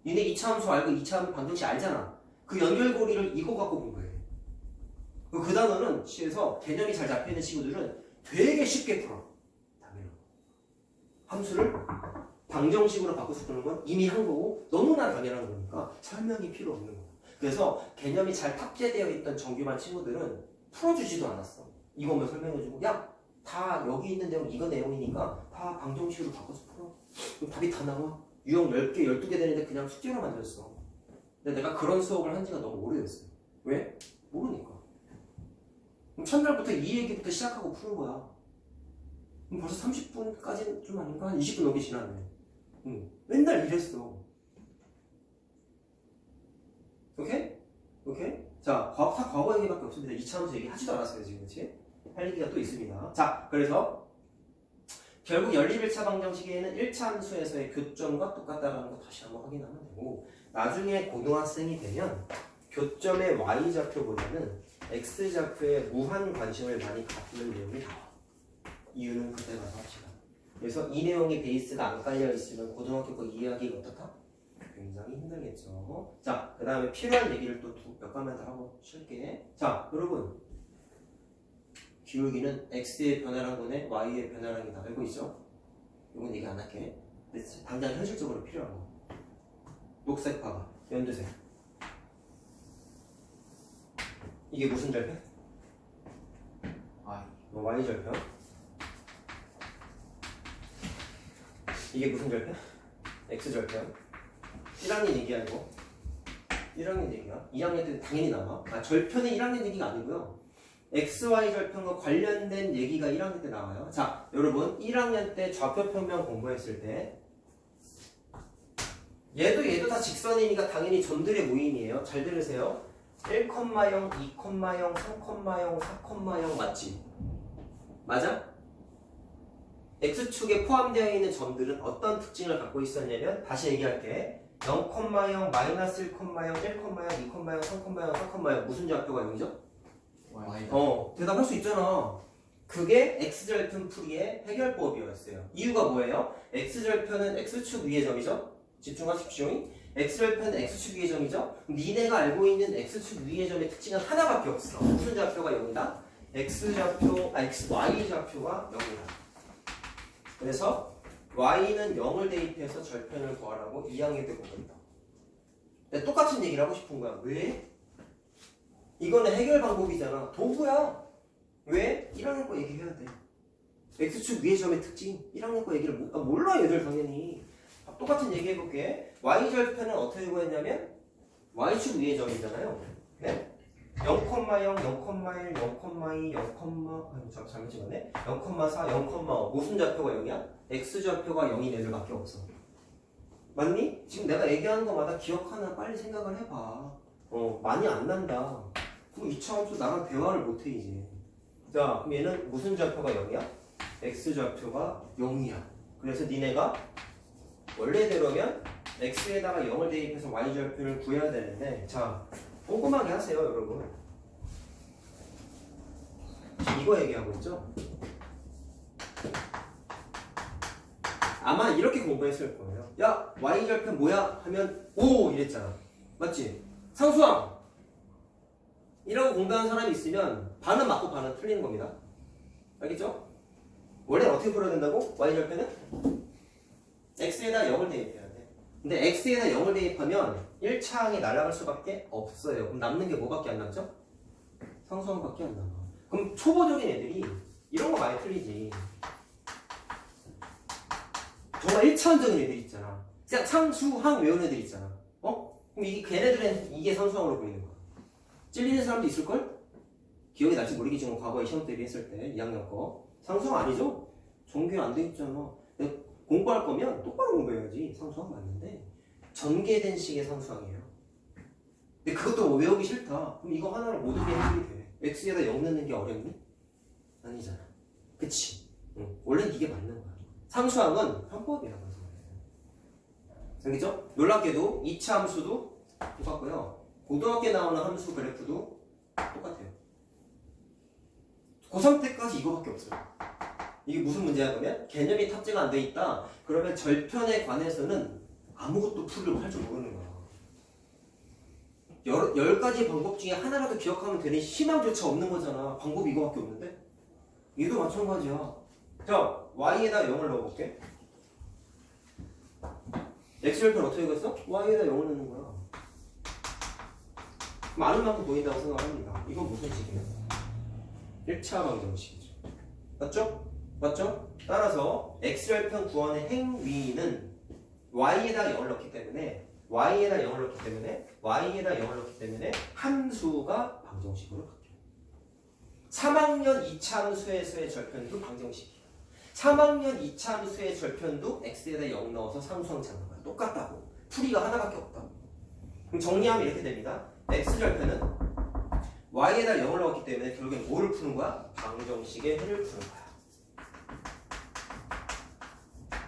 니네 2차 함수 알고 2차 방정식 알잖아. 그 연결고리를 이거 갖고 본 거예요. 그 단어는 시에서 개념이 잘 잡혀있는 친구들은 되게 쉽게 풀어. 함수를 방정식으로 바꿔서 푸는 건 이미 한 거고 너무나 당연한 거니까 설명이 필요 없는 거야. 그래서 개념이 잘 탑재되어 있던 정규반 친구들은 풀어주지도 않았어. 이것만 설명해주고 야, 다 여기 있는 내용 이거 내용이니까 다 방정식으로 바꿔서 풀어. 그럼 답이 다 나와. 유형 10개, 12개 되는데 그냥 숙제로 만들었어. 근데 내가 그런 수업을 한 지가 너무 오래됐어. 왜? 모르니까. 그럼 첫날부터 이 얘기부터 시작하고 푸는 거야. 그럼 벌써 30분까지는 좀 아닌가? 한 20분 넘게 지났네. 맨날 이랬어. 오케이? 오케이? 자, 과거 얘기밖에 없습니다. 2차 함수 얘기 하지도 않았어요, 지금. 그치? 할 얘기가 또 있습니다. 자, 그래서 결국 연립 1차 방정식에는 1차 함수에서의 교점과 똑같다라는 거 다시 한번 확인하면 되고, 나중에 고등학생이 되면 교점의 y좌표보다는 x좌표에 무한 관심을 많이 갖는 내용이 나와. 이유는 그때 가서 합시다. 그래서 이 내용이 베이스가 안 깔려 있으면 고등학교 거 이해하기가 어떻다? 굉장히 힘들겠죠. 자, 그 다음에 필요한 얘기를 또 몇 가면 더 하고 쉴게. 자, 여러분, 기울기는 x의 변화란 거네, y의 변화란이 다 알고 있죠? 이건 얘기 안 할게. 근데 당장 현실적으로 필요한 거. 녹색 봐봐. 연두색. 이게 무슨 절편? y 절편. 이게 무슨 절편? x 절편. 1학년 얘기 아니고 1학년 얘기야. 2학년 때 당연히 나와. 절편은 1학년 얘기가 아니고요. XY 절편과 관련된 얘기가 1학년 때 나와요. 자, 여러분 1학년 때 좌표 평면 공부했을 때 얘도 다 직선이니까 당연히 점들의 모임이에요. 잘 들으세요. 1,0, 2,0, 3,0, 4,0 맞지? 맞아? X축에 포함되어 있는 점들은 어떤 특징을 갖고 있었냐면 다시 얘기할게. 0,0, -1,0, 1,0, 1,0, 2,0, 3,0, 4,0 무슨 좌표가 0이죠? 대답할 수 있잖아. 그게 X절편 풀이의 해결법이었어요. 이유가 뭐예요? X절편은 X축 위의 점이죠? 집중하십시오. X절편은 X축 위의 점이죠? 니네가 알고 있는 X축 위의 점의 특징은 하나밖에 없어. 무슨 좌표가 0이다? Y좌표가 0이다. 그래서 y는 0을 대입해서 절편을 구하라고 2학년 때 공부했다. 근데 똑같은 얘기를 하고 싶은 거야. 왜? 이거는 해결 방법이잖아. 도구야. 왜? 1학년 거 얘기해야 돼. X축 위의 점의 특징. 1학년 거 얘기를 몰라 얘들 당연히. 똑같은 얘기 해볼게. y절편은 어떻게 구했냐면 y축 위의 점이잖아요. 네? 0,0, 0,1, 0,2, 0, 잘못 찍었네. 0,4, 0,5 무슨 좌표가 0이야? X좌표가 0인 애들밖에 없어. 맞니? 지금 내가 얘기하는 거마다 기억하나 빨리 생각을 해봐. 많이 안 난다. 그럼 2차 함수 나랑 대화를 못해 이제. 자, 그럼 얘는 무슨 좌표가 0이야? X좌표가 0이야. 그래서 니네가 원래대로면 X에다가 0을 대입해서 Y좌표를 구해야 되는데, 자, 꼼꼼하게 하세요, 여러분. 지금 이거 얘기하고 있죠? 아마 이렇게 공부했을 거예요. 야, Y절편 뭐야? 하면 오! 이랬잖아. 맞지? 상수항! 이라고 공부하는 사람이 있으면 반은 맞고 반은 틀리는 겁니다. 알겠죠? 원래 어떻게 풀어야 된다고? Y절편은? X에다 0을 대입해야 돼. 근데 X에다 0을 대입하면 1차항이 날아갈 수밖에 없어요. 그럼 남는 게 뭐밖에 안 남죠? 상수항밖에 안 남아. 그럼 초보적인 애들이 이런 거 많이 틀리지. 정말 1차원적인 애들 있잖아. 그냥 상수항 외우는 애들 있잖아. 어? 그럼 걔네들은 이게 상수항으로 보이는 거야. 찔리는 사람도 있을걸? 기억이 날지 모르겠지만 과거에 시험 대비했을 때 2학년 거 상수항 아니죠? 전개 안 돼 있잖아. 공부할 거면 똑바로 공부해야지. 상수항 맞는데 전개된 식의 상수항이에요. 근데 그것도 외우기 싫다. 그럼 이거 하나를 모든 게 해결이 돼. X에다 0 넣는 게 어렵니? 아니잖아. 그치? 응. 원래는 이게 맞는 거야. 상수항은 편법이야. 알겠죠? 놀랍게도 2차 함수도 똑같고요. 고등학교에 나오는 함수 그래프도 똑같아요. 고3 때까지 이거밖에 없어요. 이게 무슨 문제야 그러면? 개념이 탑재가 안 돼 있다. 그러면 절편에 관해서는 아무것도 풀을 할 줄 모르는 거야. 10가지 방법 중에 하나라도 기억하면 되는 희망조차 없는 거잖아. 방법이 이거밖에 없는데? 얘도 마찬가지야. 자, Y에다 0을 넣어볼게. X절편 어떻게 했어? Y에다 0을 넣는 거야. 많은 만큼 보인다고 생각합니다. 이건 무슨 식이야? 1차 방정식이죠. 맞죠? 맞죠? 따라서 X절편 구원의 행위는 Y에다 0을 넣기 때문에 Y에다 0을 넣기 때문에 함수가 방정식으로 바뀌어요. 3학년 2차 함수에서의 절편도 방정식이에요. 3학년 2차 함수의 절편도 X에다 0 넣어서 상수항 찾는 거야. 똑같다고. 풀이가 하나밖에 없다고. 그럼 정리하면 이렇게 됩니다. X절편은 Y에다 0을 넣었기 때문에 결국엔 뭐를 푸는 거야? 방정식의 해를 푸는 거야.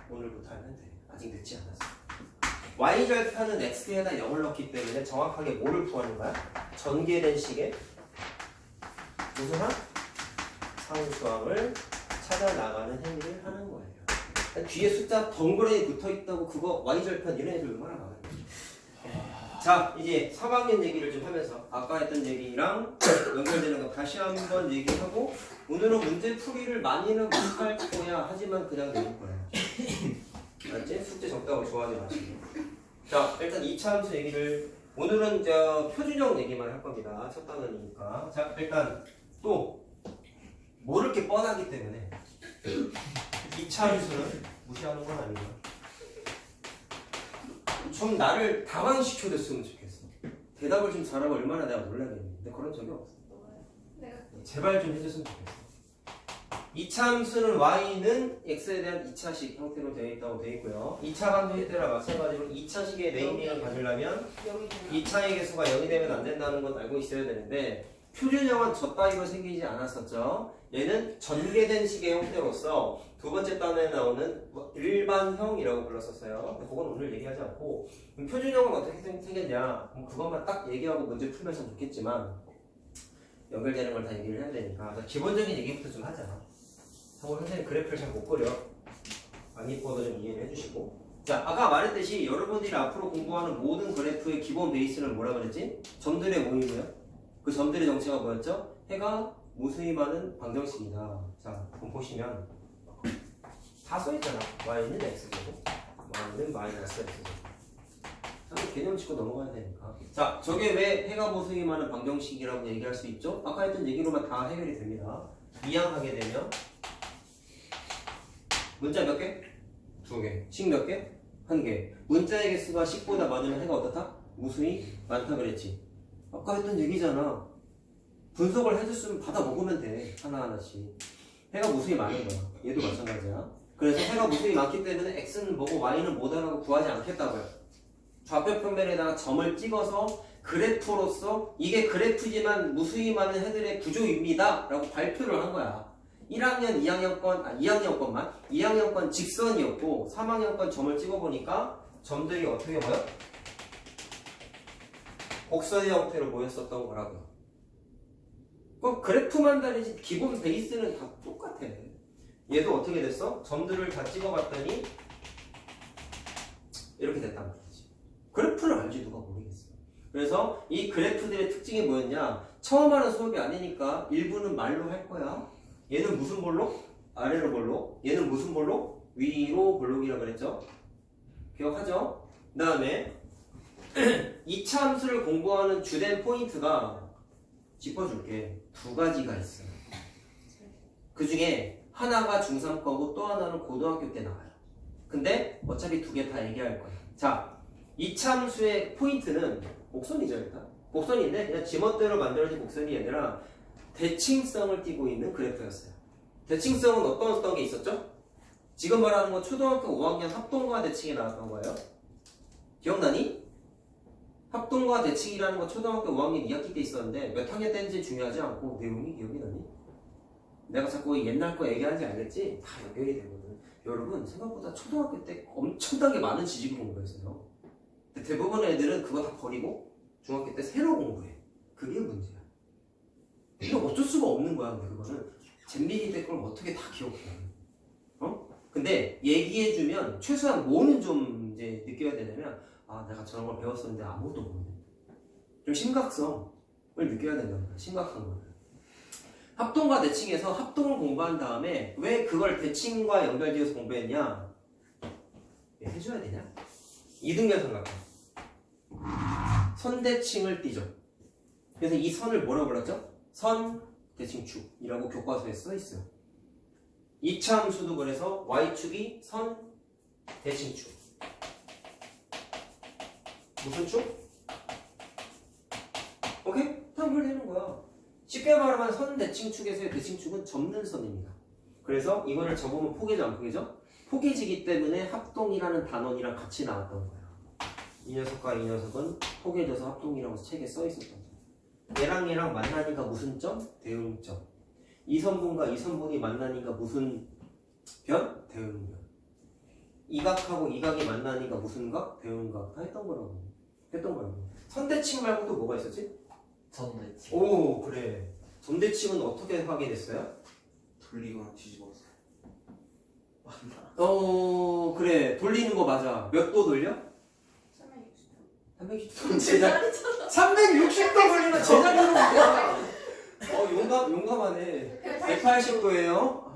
오늘부터 하면 돼. 아직 늦지 않았어. Y절편은 X에다 0을 넣기 때문에 정확하게 뭐를 구하는 거야? 전개된 식의 무슨 항? 상수항을 찾아 나가는 행위를 하는 거예요. 뒤에 숫자 덩그러니 붙어있다고 그거 Y절편 이런 애들 얼마나 많아요. 자, 이제 3학년 얘기를 좀 하면서 아까 했던 얘기랑 연결되는 거 다시 한번 얘기하고 오늘은 문제 풀이를 많이는 못할 거야. 하지만 그냥 내릴 거야. 알았지? 숙제 적다고 좋아하지 마시고. 자, 일단 2차 함수 얘기를 오늘은 표준형 얘기만 할 겁니다. 첫 단원이니까. 자, 일단 또 모를 게 뻔하기 때문에 2차 함수는 무시하는 건 아니고요. 좀 나를 당황시켜줬으면 좋겠어. 대답을 좀 잘하고 얼마나 내가 놀라겠는데 그런 적이 없어. 제발 좀 해줬으면 좋겠어. 2차 함수는 y는 x에 대한 2차식 형태로 되어 있다고 되어 있고요. 2차 방정식 때랑 마찬가지로 2차식의 네이밍을 가지려면 2차의 개수가 0이 되면 안 된다는 건 알고 있어야 되는데 표준형은 저 따위로 생기지 않았었죠. 얘는 전개된 식의 형태로서 두 번째 단에 나오는 일반형이라고 불렀었어요. 그건 오늘 얘기하지 않고 표준형은 어떻게 생겼냐 그것만 딱 얘기하고 문제 풀면 참 좋겠지만 연결되는 걸 다 얘기를 해야 되니까 기본적인 얘기부터 좀 하자. 하고 선생님 그래프를 잘 못 그려. 안 이뻐도 좀 이해를 해주시고. 자, 아까 말했듯이 여러분들이 앞으로 공부하는 모든 그래프의 기본 베이스는 뭐라 그랬지? 점들의 모임이에요. 그 점들의 정체가 뭐였죠? 해가 무수히 많은 방정식이다. 자, 그럼 보시면 다 써있잖아. y는 x제곱, y는 마이너스 x제곱. 자, 개념 짚고 넘어가야 되니까. 자, 저게 왜 해가 무수히 많은 방정식이라고 얘기할 수 있죠? 아까 했던 얘기로만 다 해결이 됩니다. 이항하게 되면 문자 몇 개? 2개. 식 몇 개? 1개. 문자의 개수가 식보다 많으면 해가 어떻다? 무수히 많다 그랬지. 아까 했던 얘기잖아. 분석을 해줬으면 받아 먹으면 돼. 하나하나씩. 해가 무수히 많은 거야. 얘도 마찬가지야. 그래서 해가 무수히 많기 때문에 x는 뭐고 y는 뭐다라고 구하지 않겠다고요. 좌표 평면에다가 점을 찍어서 그래프로서 이게 그래프지만 무수히 많은 해들의 구조입니다 라고 발표를 한 거야. 1학년 2학년 건 직선이었고 3학년 건 점을 찍어보니까 점들이 어떻게 보여? 곡선의 형태로 보였었던 거라고요. 그 그래프만 다르지 기본 베이스는 다 똑같아. 얘도 어떻게 됐어? 점들을 다 찍어봤더니 이렇게 됐단 말이지. 그래프를 알지 누가 모르겠어. 그래서 이 그래프들의 특징이 뭐였냐? 처음 하는 수업이 아니니까 일부는 말로 할 거야. 얘는 무슨 볼록? 아래로 볼록. 얘는 무슨 볼록? 위로 볼록이라고 그랬죠? 기억하죠? 그 다음에 2차 함수를 공부하는 주된 포인트가 짚어줄게. 두 가지가 있어요. 그 중에 하나가 중3 거고 또 하나는 고등학교 때 나와요. 근데 어차피 두 개 다 얘기할 거야. 자, 2차 함수의 포인트는 곡선이죠, 일단. 곡선인데 그냥 지멋대로 만들어진 곡선이 아니라 대칭성을 띠고 있는 그래프였어요. 대칭성은 어떤 게 있었죠? 지금 말하는 건 초등학교 5학년 합동과 대칭이 나왔던 거예요. 기억나니? 합동과 대칭이라는 건 초등학교 5학년 2학기 때 있었는데 몇 학년 때인지 중요하지 않고 내용이 기억이 나니? 내가 자꾸 옛날 거 얘기하는지 알겠지? 다 연결이 되거든. 여러분 생각보다 초등학교 때 엄청나게 많은 지식을 공부했어요. 근데 대부분의 애들은 그거 다 버리고 중학교 때 새로 공부해. 그게 문제야. 이거 어쩔 수가 없는 거야. 근데 그거는 잼민이 때 걸 어떻게 다 기억해. 어? 근데 얘기해주면 최소한 뭐는 좀 이제 느껴야 되냐면 아 내가 저런 걸 배웠었는데 아무것도 모르네. 좀 심각성을 느껴야 된다는 거야. 심각한 거를. 합동과 대칭에서 합동을 공부한 다음에 왜 그걸 대칭과 연결지어서 공부했냐? 해줘야 되냐? 이등변 삼각형. 선대칭을 띠죠. 그래서 이 선을 뭐라고 불렀죠? 선대칭축이라고 교과서에 써있어요. 2차 함수도 그래서 y축이 선대칭축. 무슨 축? 오케이? 다 연결되는 거야. 쉽게 말하면 선대칭축에서의 대칭축은 접는 선입니다. 그래서 이거를 접으면 포개죠, 안 포개죠? 포개지기 때문에 합동이라는 단원이랑 같이 나왔던 거예요. 이 녀석과 이 녀석은 포개져서 합동이라고 책에 써있었던 거예요. 얘랑 만나니까 무슨 점? 대응점. 이 선분과 이 선분이 만나니까 무슨 변? 대응변. 이 각하고 이 각이 만나니까 무슨 각? 대응각. 다 했던 거라고. 선대칭 말고 또 뭐가 있었지? 전대칭. 오 그래. 점대칭은 어떻게 확인했어요? 돌리거나 뒤집어서. 맞나? 그래. 돌리는 거 맞아. 몇 도 돌려? 360도. 360도 제자. 360도 돌리면 제자리로 가. 용감하네. 180도예요.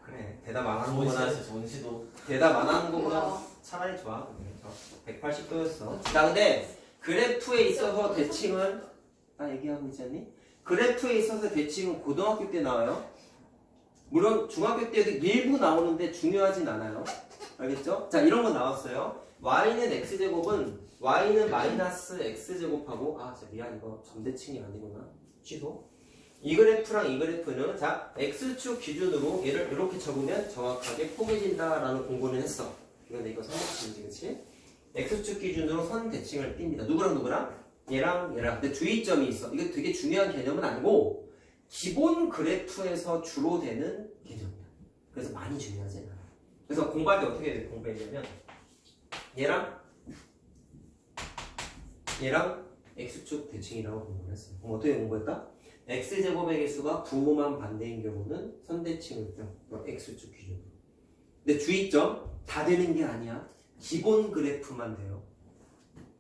그래. 대답 안 하는 거보다 좋은 시도. 대답 안 하는 거보다 차라리 좋아. 180도였어. 자, 근데 그래프에 있어서 대칭은 얘기하고 있지 않니? 그래프에 있어서 대칭은 고등학교 때 나와요. 물론 중학교 때도 일부 나오는데 중요하진 않아요. 알겠죠? 자, 이런 거 나왔어요. y는 x제곱은 y는 마이너스 x제곱하고 진짜 미안 이거 점대칭이 아니구나. 취소. 이 그래프랑 이 그래프는 자 x축 기준으로 얘를 이렇게 적으면 정확하게 포개진다라는 공부를 했어. 근데 이거 선대칭이지, 그치? x축 기준으로 선 대칭을 띱니다. 누구랑 누구랑? 얘랑 얘랑. 근데 주의점이 있어. 이거 되게 중요한 개념은 아니고 기본 그래프에서 주로 되는 개념이야. 그래서 많이 중요하지 않아. 그래서 공부할 때 어떻게 공부했냐면 얘랑 x축 대칭이라고 공부를 했어요. 그럼 어떻게 공부했다? x제곱의 개수가 부호만 반대인 경우는 선대칭을 껴. x축 기준으로. 근데 주의점 다 되는 게 아니야. 기본 그래프만 돼요.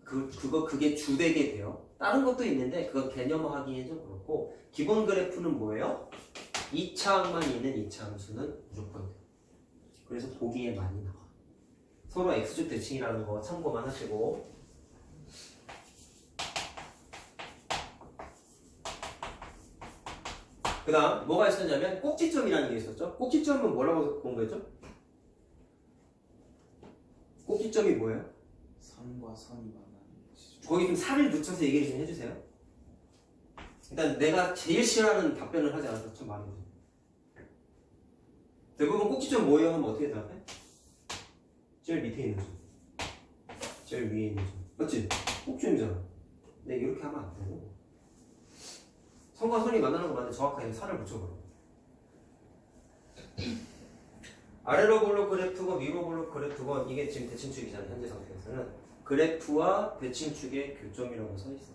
그게 주되게 돼요. 다른 것도 있는데 그건 개념화하기에 좀 그렇고 기본 그래프는 뭐예요? 2차항만 있는 2차 함수는 무조건 돼요. 그래서 보기에 많이 나와. 서로 x축 대칭이라는 거 참고만 하시고 그 다음 뭐가 있었냐면 꼭지점이라는 게 있었죠. 꼭지점은 뭐라고 공부했죠? 꼭지점이 뭐예요? 선과 선이 만나는 것이죠. 거기 좀 살을 붙여서 얘기를 좀 해주세요. 일단 내가 제일 싫어하는 답변을 하지 않아서 참 많이 해주세요. 대부분 꼭지점 뭐예요? 하면 어떻게 대답해? 제일 밑에 있는 점, 제일 위에 있는 점, 맞지? 꼭지점이잖아. 근데 이렇게 하면 안 되고 선과 선이 만나는 거 맞는데 정확하게 살을 붙여버려. 아래로 볼록 그래프건 위로 볼록 그래프건 이게 지금 대칭축이잖아. 현재 상태에서는 그래프와 대칭축의 교점이라고 써있어.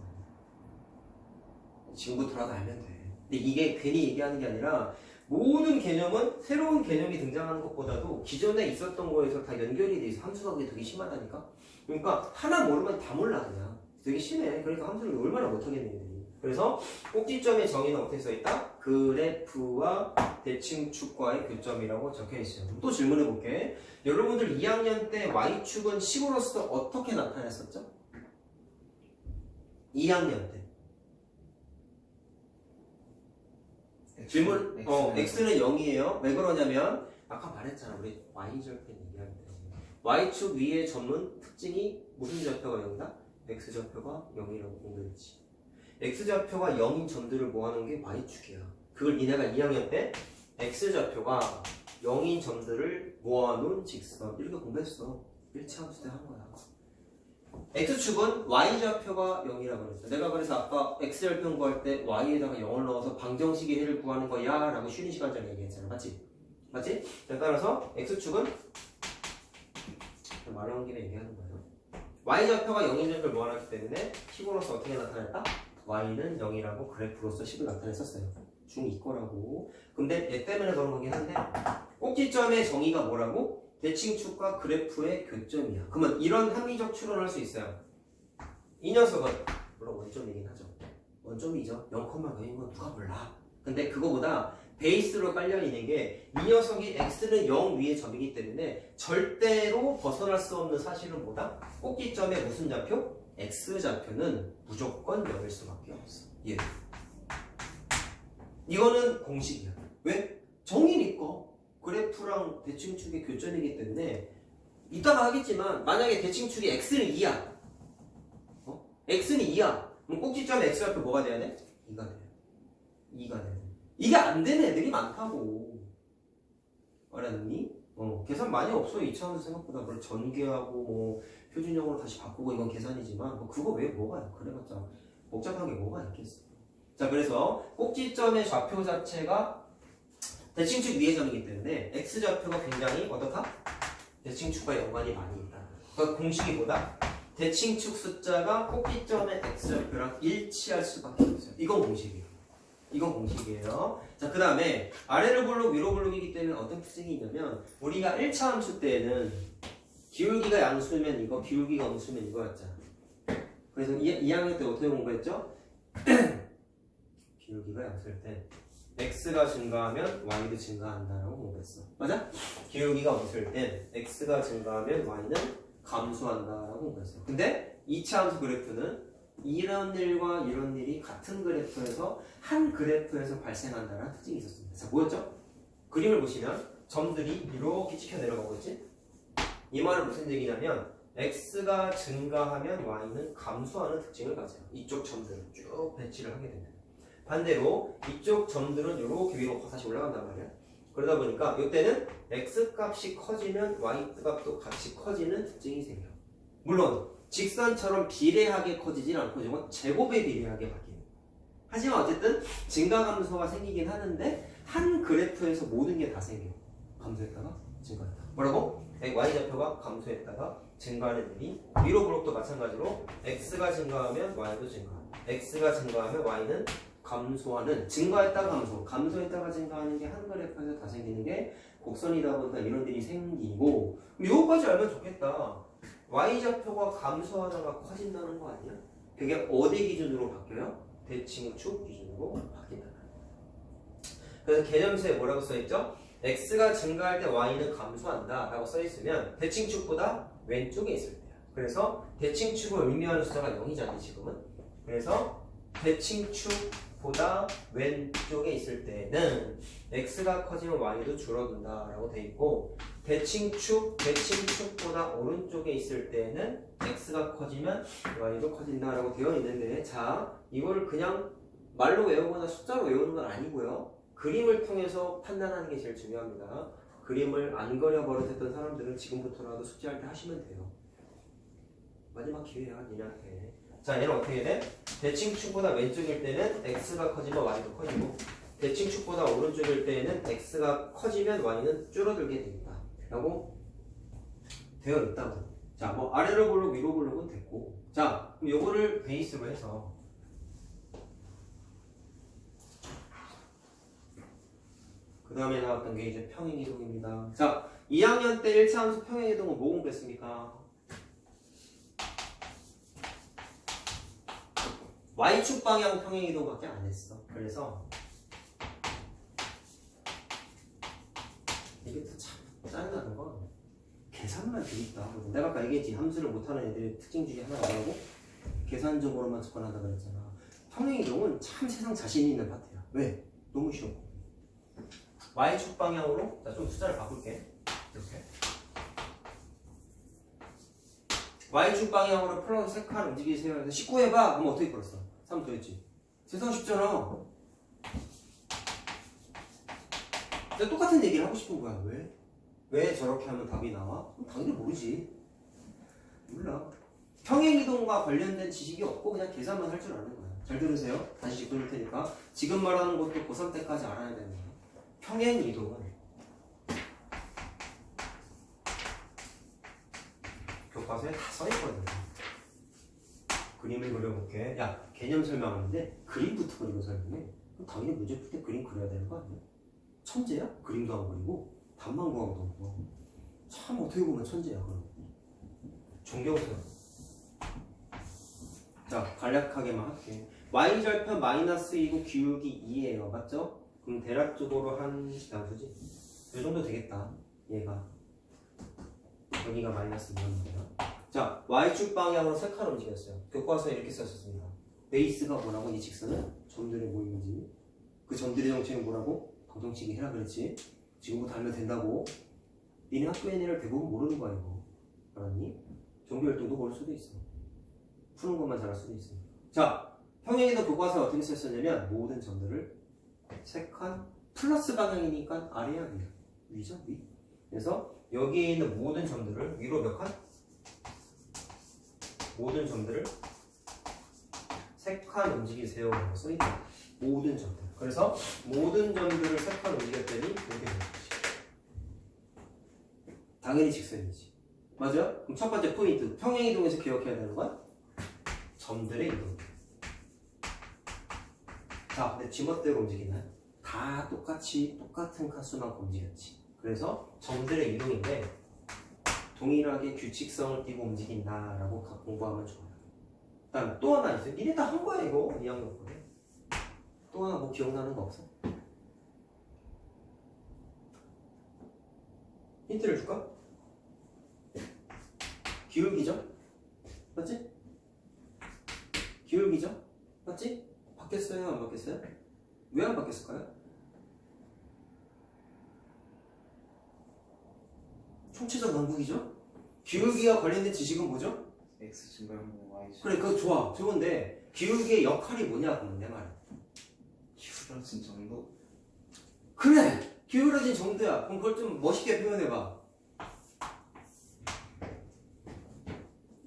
지금부터라도 알면 돼. 근데 이게 괜히 얘기하는 게 아니라 모든 개념은 새로운 개념이 등장하는 것보다도 기존에 있었던 거에서 다 연결이 돼 있어. 함수가 되게 심하다니까. 그러니까 하나 모르면 다 몰라 그냥. 되게 심해. 그러니까 함수를 얼마나 못하겠니. 그래서 꼭지점의 정의는 어떻게 써있다? 그래프와 대칭축과의 교점이라고 적혀있어요. 또 질문해볼게. 여러분들 2학년 때 y축은 식으로서 어떻게 나타냈었죠? 2학년 때. 질문, x는 0이에요. 왜 그러냐면 아까 말했잖아. 우리 y절편 얘기할 때 y축 위의 점은 특징이 무슨 좌표가 0이다? x좌표가 0이라고 공부했지. x좌표가 0인 점들을 모아놓은 게 y축이야. 그걸 니네가 2학년 때 x좌표가 0인 점들을 모아놓은 직선 이렇게 공부했어. 1차 함수 때 한 거야. x축은 y좌표가 0이라고 그랬어. 내가 그래서 아까 x절편 구할 때 y에다가 0을 넣어서 방정식의 해를 구하는 거야 라고 쉬는 시간 전에 얘기했잖아. 맞지? 맞지? 따라서 x축은 말하는 김에 얘기하는 거예요. y좌표가 0인 점을 모아놨기 때문에 식으로서 어떻게 나타냈다? y는 0이라고 그래프로서 식을 나타냈었어요. 중2 거라고. 근데 얘 때문에 그런 거긴 한데 꼭지점의 정의가 뭐라고? 대칭축과 그래프의 교점이야. 그러면 이런 합리적 추론을 할 수 있어요. 이 녀석은 물론 원점이긴 하죠. 원점이죠. 0,0인 건 누가 몰라. 근데 그거보다 베이스로 깔려있는 게 이 녀석이 x는 0 위의 점이기 때문에 절대로 벗어날 수 없는 사실은 뭐다? 꼭지점의 무슨 좌표? x좌표는 무조건 0일 수밖에 없어. 예. 이거는 공식이야. 왜? 정의니까. 그래프랑 대칭축의 교점이기 때문에 이따가 하겠지만 만약에 대칭축이 x는 2야. x는 2야. 그럼 꼭지점 x좌표 뭐가 돼야 돼? 2가 돼요. 2가 돼야 돼. 이게 안 되는 애들이 많다고. 알았니? 계산 많이 없어요. 2차원에서 생각보다. 그래 전개하고 뭐 표준형으로 다시 바꾸고 이건 계산이지만 뭐 그거 왜 뭐가 그래봤자 복잡한 게 뭐가 있겠어. 자, 그래서 꼭지점의 좌표 자체가 대칭축 위의 점이기 때문에 x좌표가 굉장히 어떻다? 대칭축과 연관이 많이 있다. 그러니까 공식이 뭐다? 대칭축 숫자가 꼭지점의 x좌표랑 일치할 수밖에 없어요. 이건 공식이에요. 이건 공식이에요. 자, 그 다음에 아래로 블록 위로 블록이기 때문에 어떤 특징이 있냐면 우리가 1차 함수 때는 기울기가 양수면 이거, 기울기가 음수면 이거였잖아. 그래서 2학년 때 어떻게 공부했죠? 기울기가 양수일 때 x가 증가하면 y도 증가한다라고 공부했어. 맞아? 기울기가 음수일 땐 x가 증가하면 y는 감소한다라고 공부했어. 근데 2차 함수 그래프는 이런 일과 이런 일이 같은 그래프에서 한 그래프에서 발생한다는 특징이 있었습니다. 자, 뭐였죠? 그림을 보시면 점들이 이렇게 찍혀 내려가고 있지? 이 말은 무슨 얘기냐면 x가 증가하면 y는 감소하는 특징을 가져요. 이쪽 점들을 쭉 배치를 하게 됩니다. 반대로 이쪽 점들은 이렇게 위로 다시 올라간단 말이야. 그러다 보니까 이때는 x 값이 커지면 y 값도 같이 커지는 특징이 생겨요. 물론 직선처럼 비례하게 커지진 않고 이건 제곱에 비례하게 바뀌는. 하지만 어쨌든 증가 감소가 생기긴 하는데 한 그래프에서 모든 게 다 생겨. 감소했다가 증가했다. 뭐라고? y좌표가 감소했다가 증가하는 일이 위로 블록도 마찬가지로 x가 증가하면 y도 증가하고 x가 증가하면 y는 감소하는, 증가했다가 감소, 감소했다가 증가하는 게 한 그래프에서 다 생기는 게 곡선이다 보니까 이런 일이 생기고. 이거까지 알면 좋겠다. y좌표가 감소하다가 커진다는 거 아니야? 그게 어디 기준으로 바뀌어요? 대칭축 기준으로 바뀐다. 그래서 개념서에 뭐라고 써있죠? x가 증가할 때 y는 감소한다 라고 써있으면 대칭축보다 왼쪽에 있을 때야. 그래서 대칭축을 의미하는 숫자가 0이잖아요 지금은. 그래서 대칭축보다 왼쪽에 있을 때는 x가 커지면 y도 줄어든다 라고 돼 있고, 대칭축보다 오른쪽에 있을 때는 x가 커지면 y도 커진다 라고 되어 있는데, 자, 이거를 그냥 말로 외우거나 숫자로 외우는 건 아니고요. 그림을 통해서 판단하는 게 제일 중요합니다. 그림을 안 그려 버릇했던 사람들은 지금부터라도 숙제할 때 하시면 돼요. 마지막 기회야, 니네한테. 자, 얘는 어떻게 돼? 대칭축보다 왼쪽일 때는 x가 커지면 y도 커지고, 대칭축보다 오른쪽일 때는 x가 커지면 y는 줄어들게 되겠다 라고 되어 있다고. 자, 뭐 아래로 볼록 위로 볼록은 됐고, 자, 그럼 요거를 베이스로 해서 그 다음에 나왔던 게 이제 평행이동입니다. 자, 2학년 때 1차 함수 평행이동은 뭐 공부했습니까? Y축 방향 평행이동밖에 안 했어. 그래서 이게 또 참 짜증나는 건 계산만 되있다. 내가 아까 얘기했지. 함수를 못하는 애들의 특징 중에 하나가 뭐라고? 계산적으로만 접근한다 그랬잖아. 평행이동은 참 세상 자신 있는 파트야. 왜? 너무 쉬워. Y축 방향으로, 자, 좀 숫자를 바꿀게. 이렇게. Y축 방향으로 플러스 3칸 움직이세요. 해서 19 해봐. 그럼 어떻게 풀었어? 3 더했지. 세상 쉽잖아. 내가 똑같은 얘기를 하고 싶은 거야. 왜? 왜 저렇게 하면 답이 나와? 그럼 당연히 모르지. 몰라. 평행이동과 관련된 지식이 없고 그냥 계산만 할 줄 아는 거야. 잘 들으세요. 다시 짚어줄 테니까. 지금 말하는 것도 고3 때까지 알아야 되는 거야. 평행이동은 교과서에 다 써있거든. 그림을 그려볼게. 야, 개념 설명하는데 그림부터 그리고 설명해. 그럼 당연히 문제 풀 때 그림 그려야 되는 거 아니야? 천재야? 그림도 안 그리고 답만 구하고도 안 구하고. 참 어떻게 보면 천재야. 그럼 존경스러워. 자, 간략하게만 할게. y절편 마이너스 2고 기울기 2예요. 맞죠? 그럼 대략적으로 한 단수지? 이 정도 되겠다. 얘가 여기가 마이너스 2였는데요. 자, y축 방향으로 3칸 움직였어요. 교과서에 이렇게 썼습니다. 베이스가 뭐라고? 이 직선은 점들의 모임이지. 그 점들의 정체는 뭐라고? 방정식이 해라 그랬지. 지금부터 알면 된다고. 니네 학교 애니를 대부분 모르는 거야 이거. 알았니? 정비활동도 모를 수도 있어. 푸는 것만 잘할 수도 있어. 자, 평행이동 교과서에 어떻게 썼었냐면 모든 점들을 3칸 플러스 방향이니까 아래야 위. 위죠? 위. 그래서 여기에 있는 모든 점들을 위로 몇 칸? 모든 점들을 3칸 움직이세요. 써있다. 모든 점들. 그래서 모든 점들을 3칸 움직였더니 이렇게 되는 거지. 당연히 직선이지. 맞아? 그럼 첫 번째 포인트. 평행이동에서 기억해야 되는 건 점들의 이동. 자, 근데 지멋대로 움직이나요? 다 똑같은 칸수만큼 움직였지. 그래서 점들의 이동인데 동일하게 규칙성을 띠고 움직인다라고 공부하면 좋아요. 그다음 또 하나 있어요. 니네 다 한 거야 이거 2학년 거에. 또 하나 뭐 기억나는 거 없어? 힌트를 줄까? 기울기죠? 맞지? 기울기죠? 맞지? 바뀌었어요? 안 바뀌었어요? 왜 안 바뀌었을까요? 총체적 완국이죠? 기울기와 관련된 지식은 뭐죠? X 증가분의 Y 증가. 그래, 그거 좋아. 좋은데 기울기의 역할이 뭐냐? 그러면 내 말. 기울어진 정도? 그래! 기울어진 정도야. 그럼 그걸 좀 멋있게 표현해봐.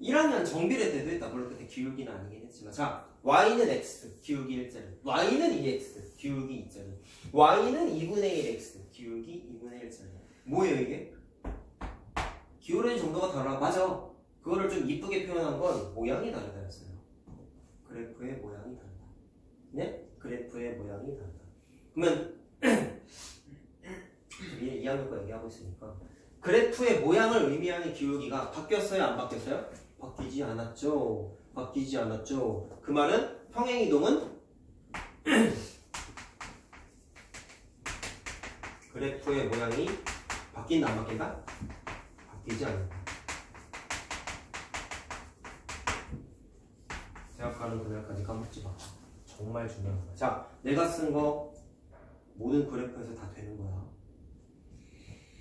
1학년 정비례 때도 했다. 물론 그때 기울기는 아니긴 했지만. 자, y는 x, 기울기 1짜리. y는 2x, 기울기 2짜리. y는 2분의 1x, 기울기 2분의 1짜리. 뭐예요 이게? 기울어진 정도가 달라. 맞아. 그거를 좀 이쁘게 표현한 건 모양이 다르다였어요. 그래프의 모양이 다르다. 네? 그래프의 모양이 다르다. 그러면 2학년 거 얘기하고 있으니까 그래프의 모양을 의미하는 기울기가 바뀌었어요? 안 바뀌었어요? 바뀌지 않았죠. 바뀌지 않았죠. 그 말은 평행이동은 그래프의 모양이 바뀐다 안 바뀐다? 바뀌지 않는다. 대학 가는 그날까지 까먹지 마. 정말 중요한 거야. 자, 내가 쓴 거 모든 그래프에서 다 되는 거야.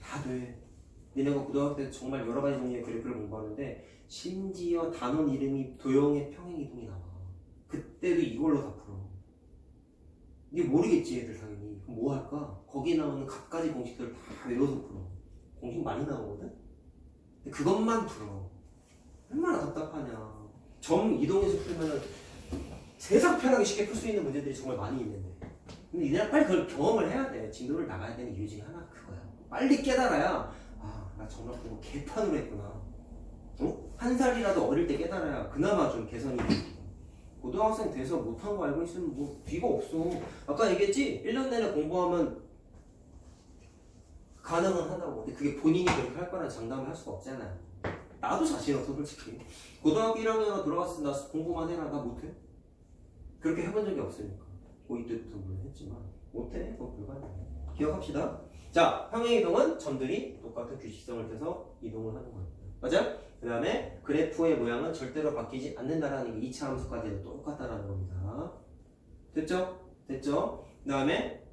다 돼. 니네가 고등학교 때 정말 여러 가지 종류의 그래프를 공부하는데 심지어 단원 이름이 도형의 평행이동이 나와. 그때도 이걸로 다 풀어. 이게 모르겠지 애들 당연히. 그럼 뭐 할까? 거기 나오는 갖가지 공식들을 다 외워서 풀어. 공식 많이 나오거든? 근데 그것만 풀어. 얼마나 답답하냐. 점 이동해서 풀면은 세상 편하게 쉽게 풀 수 있는 문제들이 정말 많이 있는데. 근데 니네가 빨리 그걸 경험을 해야 돼. 진도를 나가야 되는 이유 중에 하나 그거야. 빨리 깨달아야 아, 나 정말 그거 개판으로 했구나. 한 살이라도 어릴 때 깨달아야 그나마 좀 개선이 되고 고등학생 돼서 못한 거 알고 있으면 뭐 뒤가 없어. 아까 얘기했지? 1년 내내 공부하면 가능은 하다고. 근데 그게 본인이 그렇게 할 거라는 장담을 할 수가 없잖아요. 나도 자신 없어 솔직히. 고등학교 1학년 들어갔을 때 나 공부만 해라. 나 못해? 그렇게 해본 적이 없으니까. 고2 때부터 물론 했지만 못해. 그건 불가능해. 기억합시다. 자, 평행이동은 점들이 똑같은 규칙성을 떼서 이동을 하는 거예요. 맞아? 그 다음에 그래프의 모양은 절대로 바뀌지 않는다라는 게 2차 함수까지도 똑같다라는 겁니다. 됐죠? 됐죠? 그 다음에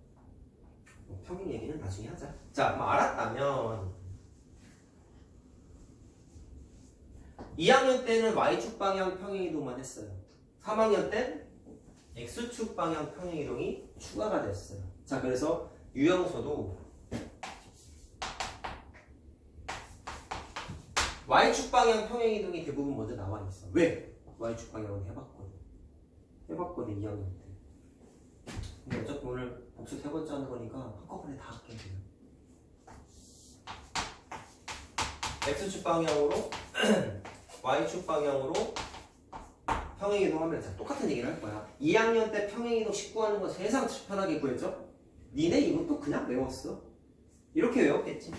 평행 얘기는 나중에 하자. 자, 뭐 알았다면 2학년 때는 Y축 방향 평행이동만 했어요. 3학년 때 X축 방향 평행이동이 추가가 됐어요. 자, 그래서 유형서도 Y축 방향 평행이동이 대부분 먼저 나와 있어. 왜? Y축 방향은 해봤거든. 2학년 때. 근데 어차피 오늘 복수 3번째 하는 거니까 한꺼번에 다 할게요. X축 방향으로 Y축 방향으로 평행이동하면 자, 똑같은 얘기를 할 거야. 2학년 때 평행이동 19 하는 거 세상 편하게 구했죠? 니네 이것도 그냥 외웠어. 이렇게 외웠겠지.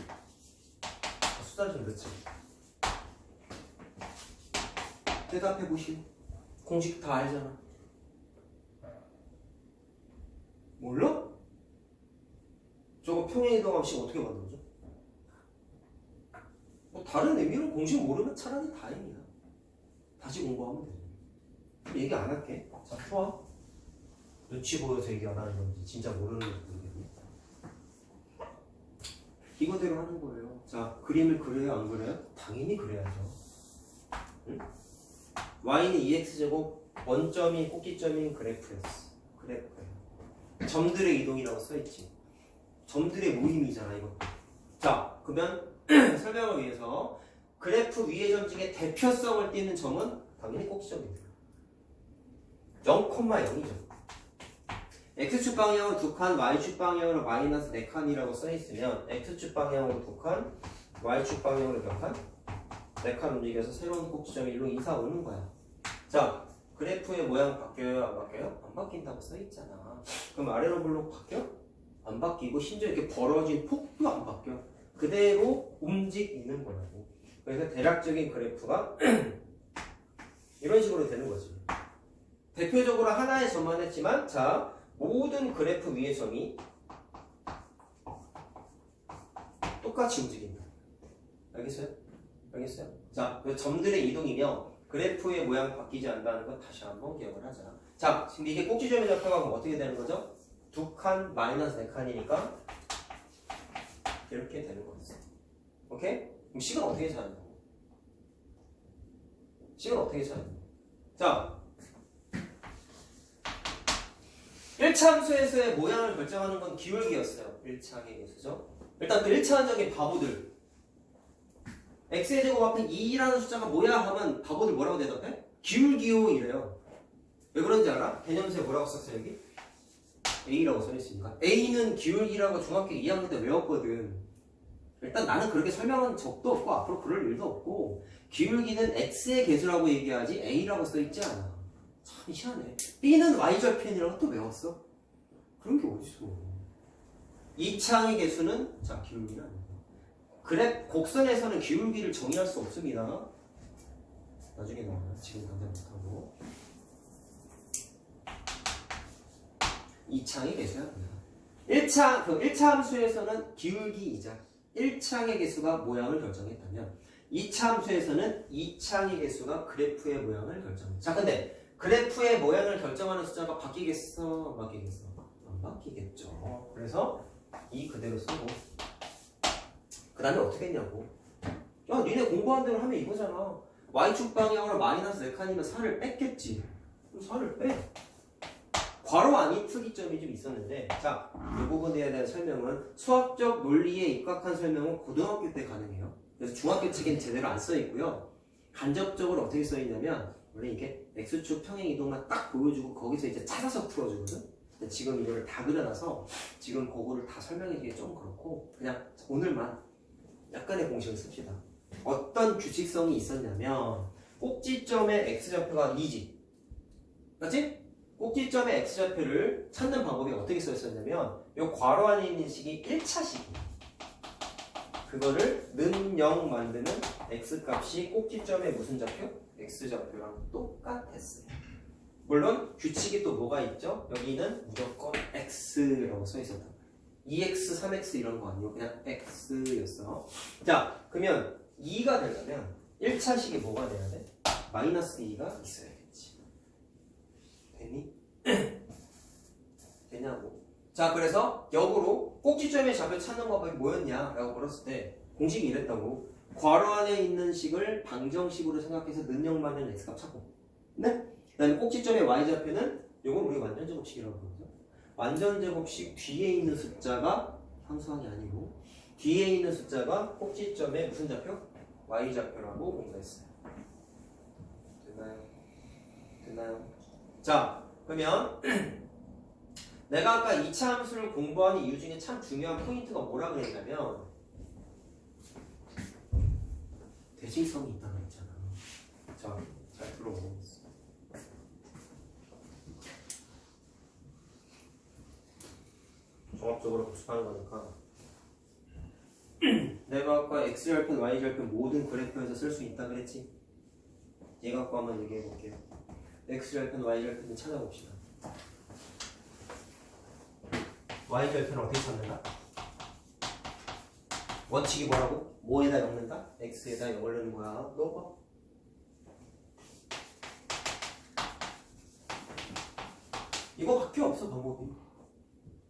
수다 좀 넣지. 대답해보시오. 공식 다 알잖아. 몰라? 저거 평행이동 없이 어떻게 만들어져? 뭐 다른 의미로 공식 모르면 차라리 다행이야. 다시 공부하면 되죠. 얘기 안 할게. 자, 좋아. 눈치 보여서 얘기 안 하는 건지 진짜 모르는 건지 모르겠네. 이거대로 하는 거예요. 자, 그림을 그려요 안 그려요? 당연히 그려야죠. 응? y는 2x제곱 원점이 꼭지점인 그래프였어. 그래프예요. 점들의 이동이라고 써있지. 점들의 모임이잖아 이것도. 자, 그러면 설명을 위해서 그래프 위의 점 중에 대표성을 띠는 점은 당연히 꼭지점입니다. 0,0이죠. x축 방향으로 2칸, y축 방향으로 마이너스 4칸이라고 써있으면 x축 방향으로 2칸, y축 방향으로 몇 칸? 4칸 움직여서 새로운 꼭지점이 일로 이사 오는 거야. 자, 그래프의 모양 바뀌어요? 안 바뀌어요? 안 바뀐다고 써있잖아. 그럼 아래로 블록 바뀌어? 안 바뀌고 심지어 이렇게 벌어진 폭도 안 바뀌어. 그대로 움직이는 거라고. 그래서 대략적인 그래프가 이런 식으로 되는 거지. 대표적으로 하나의 점만 했지만 자, 모든 그래프 위의 점이 똑같이 움직인다. 알겠어요? 알겠어요? 자, 점들의 이동이며 그래프의 모양 바뀌지 않는다는 건 다시 한번 기억을 하자. 자, 지금 이게 꼭지점에 잡혀가면 어떻게 되는 거죠? 2칸 마이너스 4칸이니까 이렇게 되는 거였어. 오케이? 그럼 식은 어떻게 찾냐고? 식은 어떻게 찾냐고? 자, 1차 함수에서의 모양을 결정하는 건 기울기였어요. 1차항의 개수죠. 일단 그 1차원적인 바보들. x의 제곱 앞에 2라는 숫자가 뭐야 하면 바보들 뭐라고 대답해? 기울기요 이래요. 왜 그런지 알아? 개념수에 뭐라고 썼어 여기? A라고 써있으니까. A는 기울기라고 중학교 2학년 때 외웠거든. 일단 나는 그렇게 설명한 적도 없고 앞으로 그럴 일도 없고 기울기는 x의 개수라고 얘기하지 A라고 써있지 않아. 참 희한해. B는 y절편이라고 또 외웠어? 그런 게 어딨어. 2차항의 개수는 자 기울기는 아니야. 그래 곡선에서는 기울기를 정의할 수 없습니다. 나중에 나와요. 지금 당장 못하고. 2차항의 개수야. 1차 함수에서는 기울기이자 1차항의 개수가 모양을 결정했다면 2차 함수에서는 2차항의 개수가 그래프의 모양을 결정해. 자, 근데 그래프의 모양을 결정하는 숫자가 바뀌겠어? 안 바뀌겠어? 안 바뀌겠죠. 그래서 이 그대로 쓰고 그 다음에 어떻게 했냐고. 야, 니네 공부한 대로 하면 이거잖아. y축 방향으로 마이너스 4칸이면 4를 뺐겠지. 그럼 4를 빼. 괄호 아닌 특이점이 좀 있었는데 자, 이 부분에 대한 설명은 수학적 논리에 입각한 설명은 고등학교 때 가능해요. 그래서 중학교 측에는 제대로 안 써있고요. 간접적으로 어떻게 써있냐면 원래 이게 x축 평행 이동만 딱 보여주고 거기서 이제 찾아서 풀어주거든. 근데 지금 이거를 다 그려놔서 지금 그거를 다 설명해주기 좀 그렇고 그냥 오늘만 약간의 공식을 씁시다. 어떤 규칙성이 있었냐면 꼭지점의 x좌표가 2지. 맞지? 꼭지점의 x좌표를 찾는 방법이 어떻게 써있었냐면 요 괄호 안에 있는 식이 1차식이야. 그거를 는 0 만드는 x값이 꼭지점의 무슨 좌표? x좌표랑 똑같았어요. 물론 규칙이 또 뭐가 있죠? 여기는 무조건 x라고 써있었다. 2x, 3x 이런 거 아니고 그냥 x였어. 자, 그러면 2가 되려면 1차식이 뭐가 돼야 돼? 마이너스 2가 있어야겠지. 되니? 되냐고. 자, 그래서 역으로 꼭지점의 좌표 찾는 방법이 뭐였냐? 라고 물었을 때 공식이 이랬다고. 괄호 안에 있는 식을 방정식으로 생각해서 는영 맞는 x값 찾고. 네? 그 다음에 꼭지점의 y좌표는 요건 우리 완전제곱식이라고 부르죠. 완전제곱식 뒤에 있는 숫자가 상수항이 아니고 뒤에 있는 숫자가 꼭지점의 무슨 좌표? y좌표라고 공부했어요. 됐나요? 됐나요? 자, 그러면 내가 아까 2차 함수를 공부하는 이유 중에 참 중요한 포인트가 뭐라 그랬냐면 대칭성이 있다고 했잖아. 자, 잘 들어보겠어. 종합적으로 복습하는 거니까 내가 아까 x절편, y절편 모든 그래프에서 쓸 수 있다 그랬지? 얘 갖고 한번 얘기해 볼게요. x절편, y절편을 찾아봅시다. y절편을 어떻게 찾는다? 원칙이 뭐라고? 뭐에다 엮는다? x에다 엮으려는 거야. 넣어봐. 이거밖에 없어 방법이.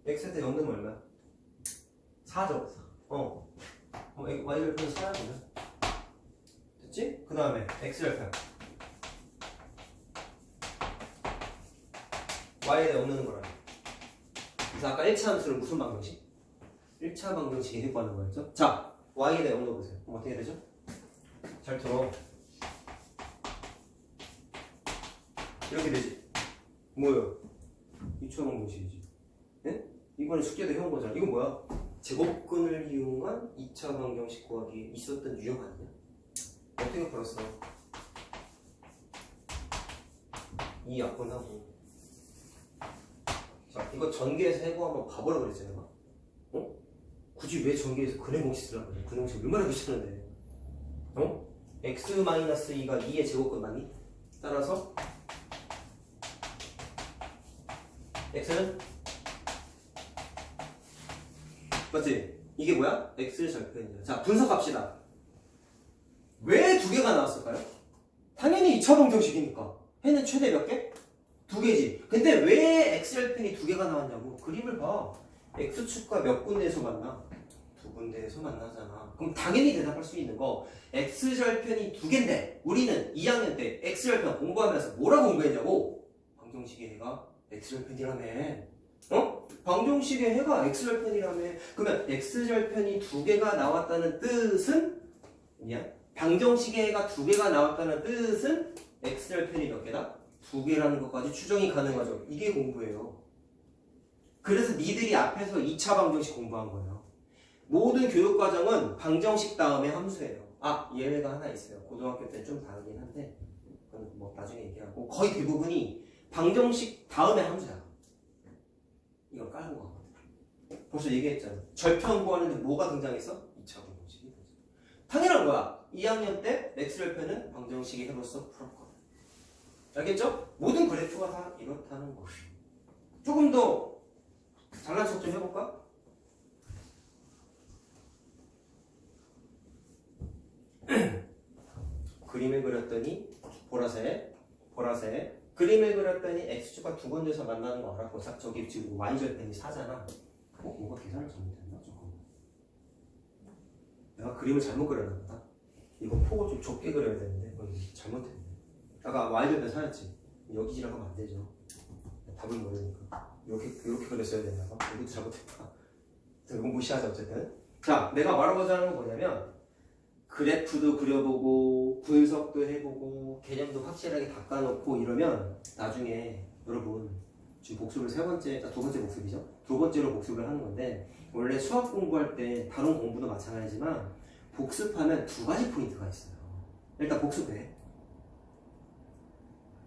x에다 엮는 거 얼마야? 4죠. 4. y절편은 4야 되면 됐지? 그 다음에 x절편 y에다 엮는 거라. 그래서 아까 1차 함수는 무슨 방정식? 1차 방정식이 해구하는 거였죠? 자, y에다 0 넣어보세요. 그럼 어떻게 되죠? 잘 들어. 이렇게 되지? 뭐예요? 2차 방정식이지. 네? 이번에 숙제도 해온 거잖아. 이건 뭐야? 제곱근을 이용한 2차 방정식 구하기에 있었던 유형 아니야? 어떻게 풀었어? 이 약분하고. 자, 이거 전개해서 해구하면 바보라 그랬잖아. 어? 굳이 왜 전개해서 근의 공식 쓰라고 그래? 근의 공식 얼마나 귀찮은데. 어? x-2가 2의 제곱근 맞니? 따라서 x는 맞지? 이게 뭐야? x절편이야. 자, 분석합시다. 왜 두 개가 나왔을까요? 당연히 2차 방정식이니까. 해는 최대 몇 개? 2개지. 근데 왜 x절편이 2개가 나왔냐고. 그림을 봐. x축과 몇 군데에서 만나? 2군데에서 만나잖아. 그럼 당연히 대답할 수 있는 거 x절편이 2개인데 우리는 2학년 때 x절편 공부하면서 뭐라고 공부했냐고. 방정식의 해가 x절편이라며. 어? 방정식의 해가 x절편이라며. 그러면 x절편이 2개가 나왔다는 뜻은 뭐냐? 방정식의 해가 2개가 나왔다는 뜻은 x절편이 몇 개다? 2개라는 것까지 추정이 가능하죠. 이게 공부예요. 그래서 니들이 앞에서 2차 방정식 공부한 거예요. 모든 교육과정은 방정식 다음에 함수예요. 아, 예외가 하나 있어요. 고등학교 때는 좀 다르긴 한데 그건 뭐 나중에 얘기하고 거의 대부분이 방정식 다음에 함수야. 이걸 깔고 가거든. 벌써 얘기했잖아. 절편 구하는데 뭐가 등장했어? 2차 방정식이 등장. 당연한 거야. 2학년 때 x절편은 방정식의 해로서 풀었거든. 알겠죠? 모든 그래프가 다 이렇다는 거예요. 조금 더 잘난 척 좀 해볼까? 그림을 그렸더니 보라색 그림을 그렸더니 x축과 2군데서 만나는 거 알았고 저기 지금 y절편이 4잖아. 뭔가 계산을 잘못했나? 조금. 내가 그림을 잘못 그렸나 보다. 이거 폭을 좀 좁게 그려야 되는데 잘못했네. 아까 y절편 4였지. 여기 지나가면 안 되죠. 답을 모르니까 이렇게 그렸어야 되나 봐. 이것도 잘못했다. 이거 무시하자. 어쨌든 자, 내가 말하고자 하는 건 뭐냐면 그래프도 그려보고 분석도 해보고 개념도 확실하게 닦아놓고 이러면 나중에 여러분 지금 복습을 두 번째 복습이죠. 두 번째로 복습을 하는 건데 원래 수학 공부할 때 다른 공부도 마찬가지지만 복습하면 두 가지 포인트가 있어요. 일단 복습해.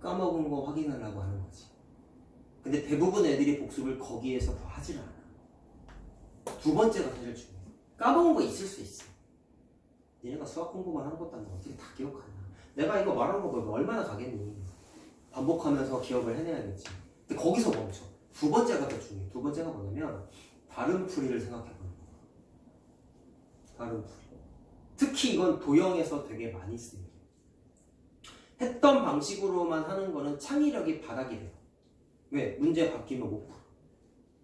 까먹은 거 확인하려고 하는 거지. 근데 대부분 애들이 복습을 거기에서 더 하질 않아. 두 번째가 사실 중요해. 까먹은 거 있을 수 있어. 얘네가 수학 공부만 한 것도 아니고 어떻게 다 기억하냐. 내가 이거 말한 거 보면 얼마나 가겠니. 반복하면서 기억을 해내야겠지. 근데 거기서 멈춰. 두 번째가 더 중요해. 두 번째가 뭐냐면 다른 풀이를 생각해보는 거야. 다른 풀이. 특히 이건 도형에서 되게 많이 쓰여요. 했던 방식으로만 하는 거는 창의력이 바닥이 돼요. 왜? 문제 바뀌면 못 풀어.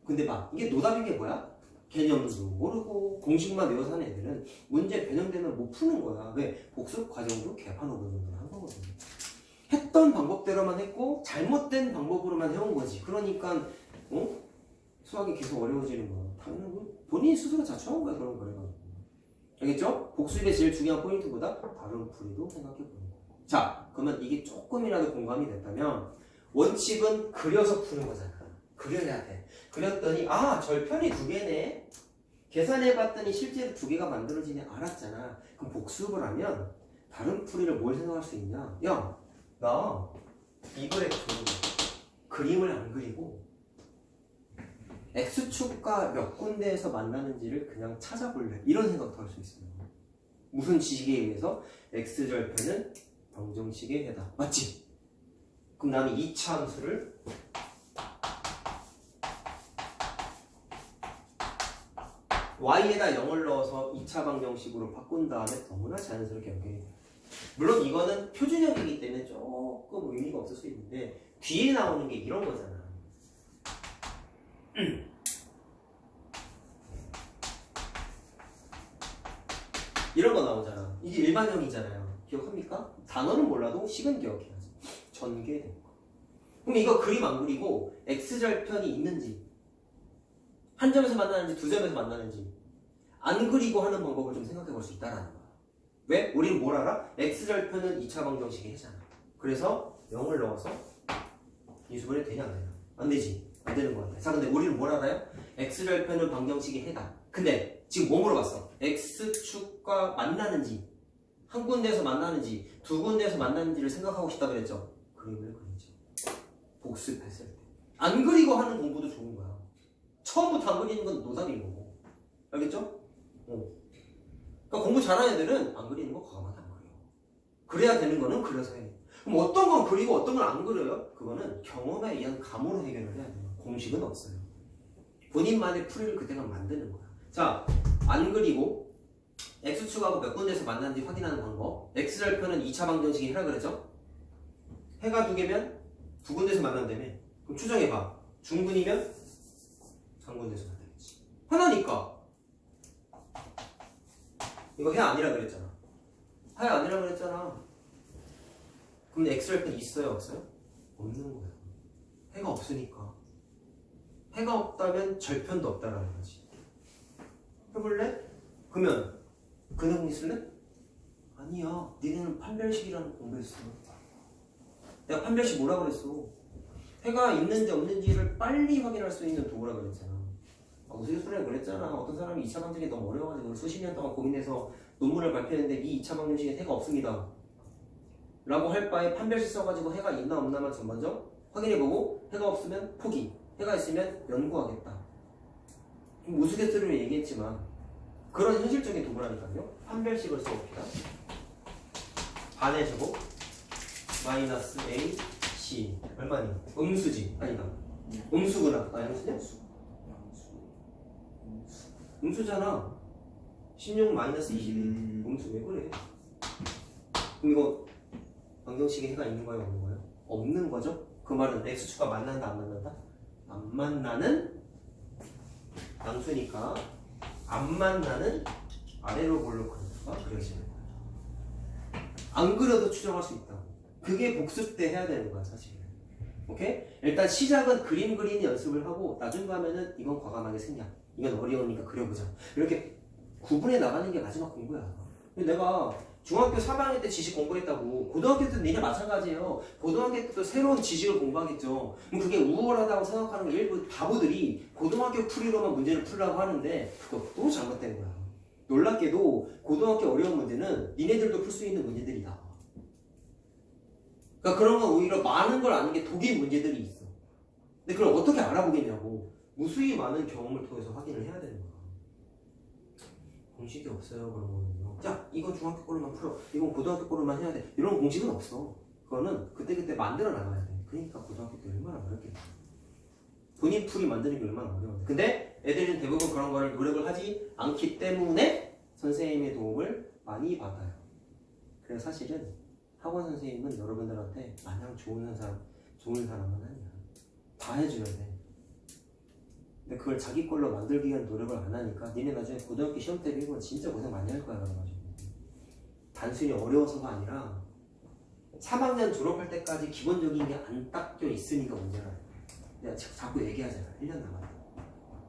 근데 봐, 이게 노답인 게 뭐야? 개념도 모르고 공식만 외워서 하는 애들은 문제 변형되면 못 푸는 거야. 왜? 복습 과정도 개판으로 변형을 한 거거든요. 했던 방법대로만 했고 잘못된 방법으로만 해온 거지. 그러니까 수학이 계속 어려워지는 거야. 당연히 본인이 스스로 자초한 거야. 그런 거래가지고. 알겠죠? 복습의 제일 중요한 포인트보다 다른 풀이도 생각해보는 거고. 자, 그러면 이게 조금이라도 공감이 됐다면 원칙은 그려서 푸는 거잖아. 그려야 돼. 그렸더니 절편이 두 개네. 계산해봤더니 실제로 두 개가 만들어지네. 알았잖아. 그럼 복습을 하면 다른 풀이를 뭘 생각할 수 있냐? 야, 나 이거에 그림을 안 그리고 X축과 몇 군데에서 만나는지를 그냥 찾아볼래. 이런 생각도 할 수 있어요. 무슨 지식에 의해서 X절편은 방정식의 해다. 맞지? 그럼 나는 2차 함수를 y에다 0을 넣어서 2차 방정식으로 바꾼 다음에 너무나 자연스럽게 연결이 돼요. 물론 이거는 표준형이기 때문에 조금 의미가 없을 수 있는데 뒤에 나오는 게 이런 거잖아. 이런 거 나오잖아. 이게 일반형이잖아요. 기억합니까? 단어는 몰라도 식은 기억해야지. 전개된 거. 그럼 이거 그림 안 그리고 X절편이 있는지 한 점에서 만나는지 두 점에서 만나는지 안 그리고 하는 방법을 좀 생각해 볼 수 있다는 거야. 왜? 우리는 뭘 알아? X절편은 2차 방정식이 해잖아. 그래서 0을 넣어서 인수분해 되냐 안 되냐? 안 되지. 안 되는 거 같아. 자, 근데 우리는 뭘 알아요? X절편은 방정식이 해다. 근데 지금 뭐 물어봤어? X축과 만나는지 한 군데에서 만나는지 두 군데에서 만나는지를 생각하고 싶다 그랬죠? 그림을 그리죠. 복습했을 때. 안 그리고 하는 공부도 좋은 거야. 처음부터 안 그리는 건 노답인 거고. 알겠죠? 그러니까 공부 잘하는 애들은 안 그리는 거 과감하게 안 그려요. 그래야 되는 거는 그려서 해. 그럼 어떤 건 그리고 어떤 건 안 그려요? 그거는 경험에 의한 감으로 해결을 해야 돼요. 공식은 없어요. 본인만의 풀이를 그때만 만드는 거야. 자, 안 그리고 X축하고 몇 군데에서 만났는지 확인하는 방법. X절편은 2차 방정식이 해라 그랬죠? 해가 두 개면 두 군데에서 만난다며. 그럼 추정해봐. 중근이면 한 군데에서 만나겠지. 하나니까. 이거 해 아니라 그랬잖아. 해 아니라 그랬잖아. 그럼 X절편 있어요 없어요? 없는 거야. 해가 없으니까. 해가 없다면 절편도 없다라는 거지. 해볼래? 그러면 근해공 있을래? 아니야. 니네는 판별식이라는 공부했어. 내가 판별식 뭐라 그랬어? 해가 있는지 없는지를 빨리 확인할 수 있는 도구라 그랬잖아. 우스갯소리라 그랬잖아. 어떤 사람이 2차 방정식이 너무 어려워가지고 수십 년 동안 고민해서 논문을 발표했는데 이 2차 방정식에 해가 없습니다 라고 할 바에 판별식 써가지고 해가 있나 없나만 전반적 확인해보고 해가 없으면 포기, 해가 있으면 연구하겠다. 좀 우스갯소리로 얘기했지만 그런 현실적인 도구라니까요. 판별식을 써봅시다. 반의 제곱 마이너스 A C 얼마니? 음수지? 아니다. 음수구나. 양수냐? 음수잖아. 16 마이너스 22. 음수 왜 그래? 그럼 이거 방정식에 해가 있는 거예요? 없는 거예요? 없는 거죠? 그 말은 X축과 만난다 안 만난다? 안 만나는 양수니까 안 만나는 아래로 볼록 그래프가 그려지는 거야. 안 그려도 추정할 수 있다. 그게 복습 때 해야 되는 거야 사실. 오케이? 일단 시작은 그림 그리는 연습을 하고 나중 가면은 이건 과감하게 생략, 이건 어려우니까 그려보자. 이렇게 구분해 나가는 게 마지막 공부야. 근데 내가 중학교 3학년 때 지식 공부했다고 고등학교 때도 니네 마찬가지예요. 고등학교 때도 새로운 지식을 공부하겠죠. 그럼 그게 우월하다고 생각하는 거 일부 바보들이 고등학교 풀이로만 문제를 풀려고 하는데 그것도 잘못된 거야. 놀랍게도 고등학교 어려운 문제는 니네들도 풀 수 있는 문제들이다. 그러니까 그런 건 오히려 많은 걸 아는 게 독인 문제들이 있어. 근데 그걸 어떻게 알아보겠냐고. 무수히 많은 경험을 통해서 확인을 해야 되는 거야. 공식이 없어요 그런 거는요. 자 이건 중학교 거로만 풀어. 이건 고등학교 거로만 해야 돼. 이런 공식은 없어. 그거는 그때그때 만들어 나가야 돼. 그러니까 고등학교 때 얼마나 어렵겠어. 본인 풀이 만드는 게 얼마나 어려운데. 근데 애들은 대부분 그런 거를 노력을 하지 않기 때문에 선생님의 도움을 많이 받아요. 그래서 사실은 학원 선생님은 여러분들한테 마냥 좋은 사람은 아니야. 다 해줘야 돼. 근데 그걸 자기 걸로 만들기 위한 노력을 안 하니까 니네 나중에 고등학교 시험 때 배우면 진짜 고생 많이 할 거야. 그래가지고 단순히 어려워서가 아니라 3학년 졸업할 때까지 기본적인 게 안 닦여 있으니까 문제라. 내가 자꾸 얘기하잖아. 1년 남았다.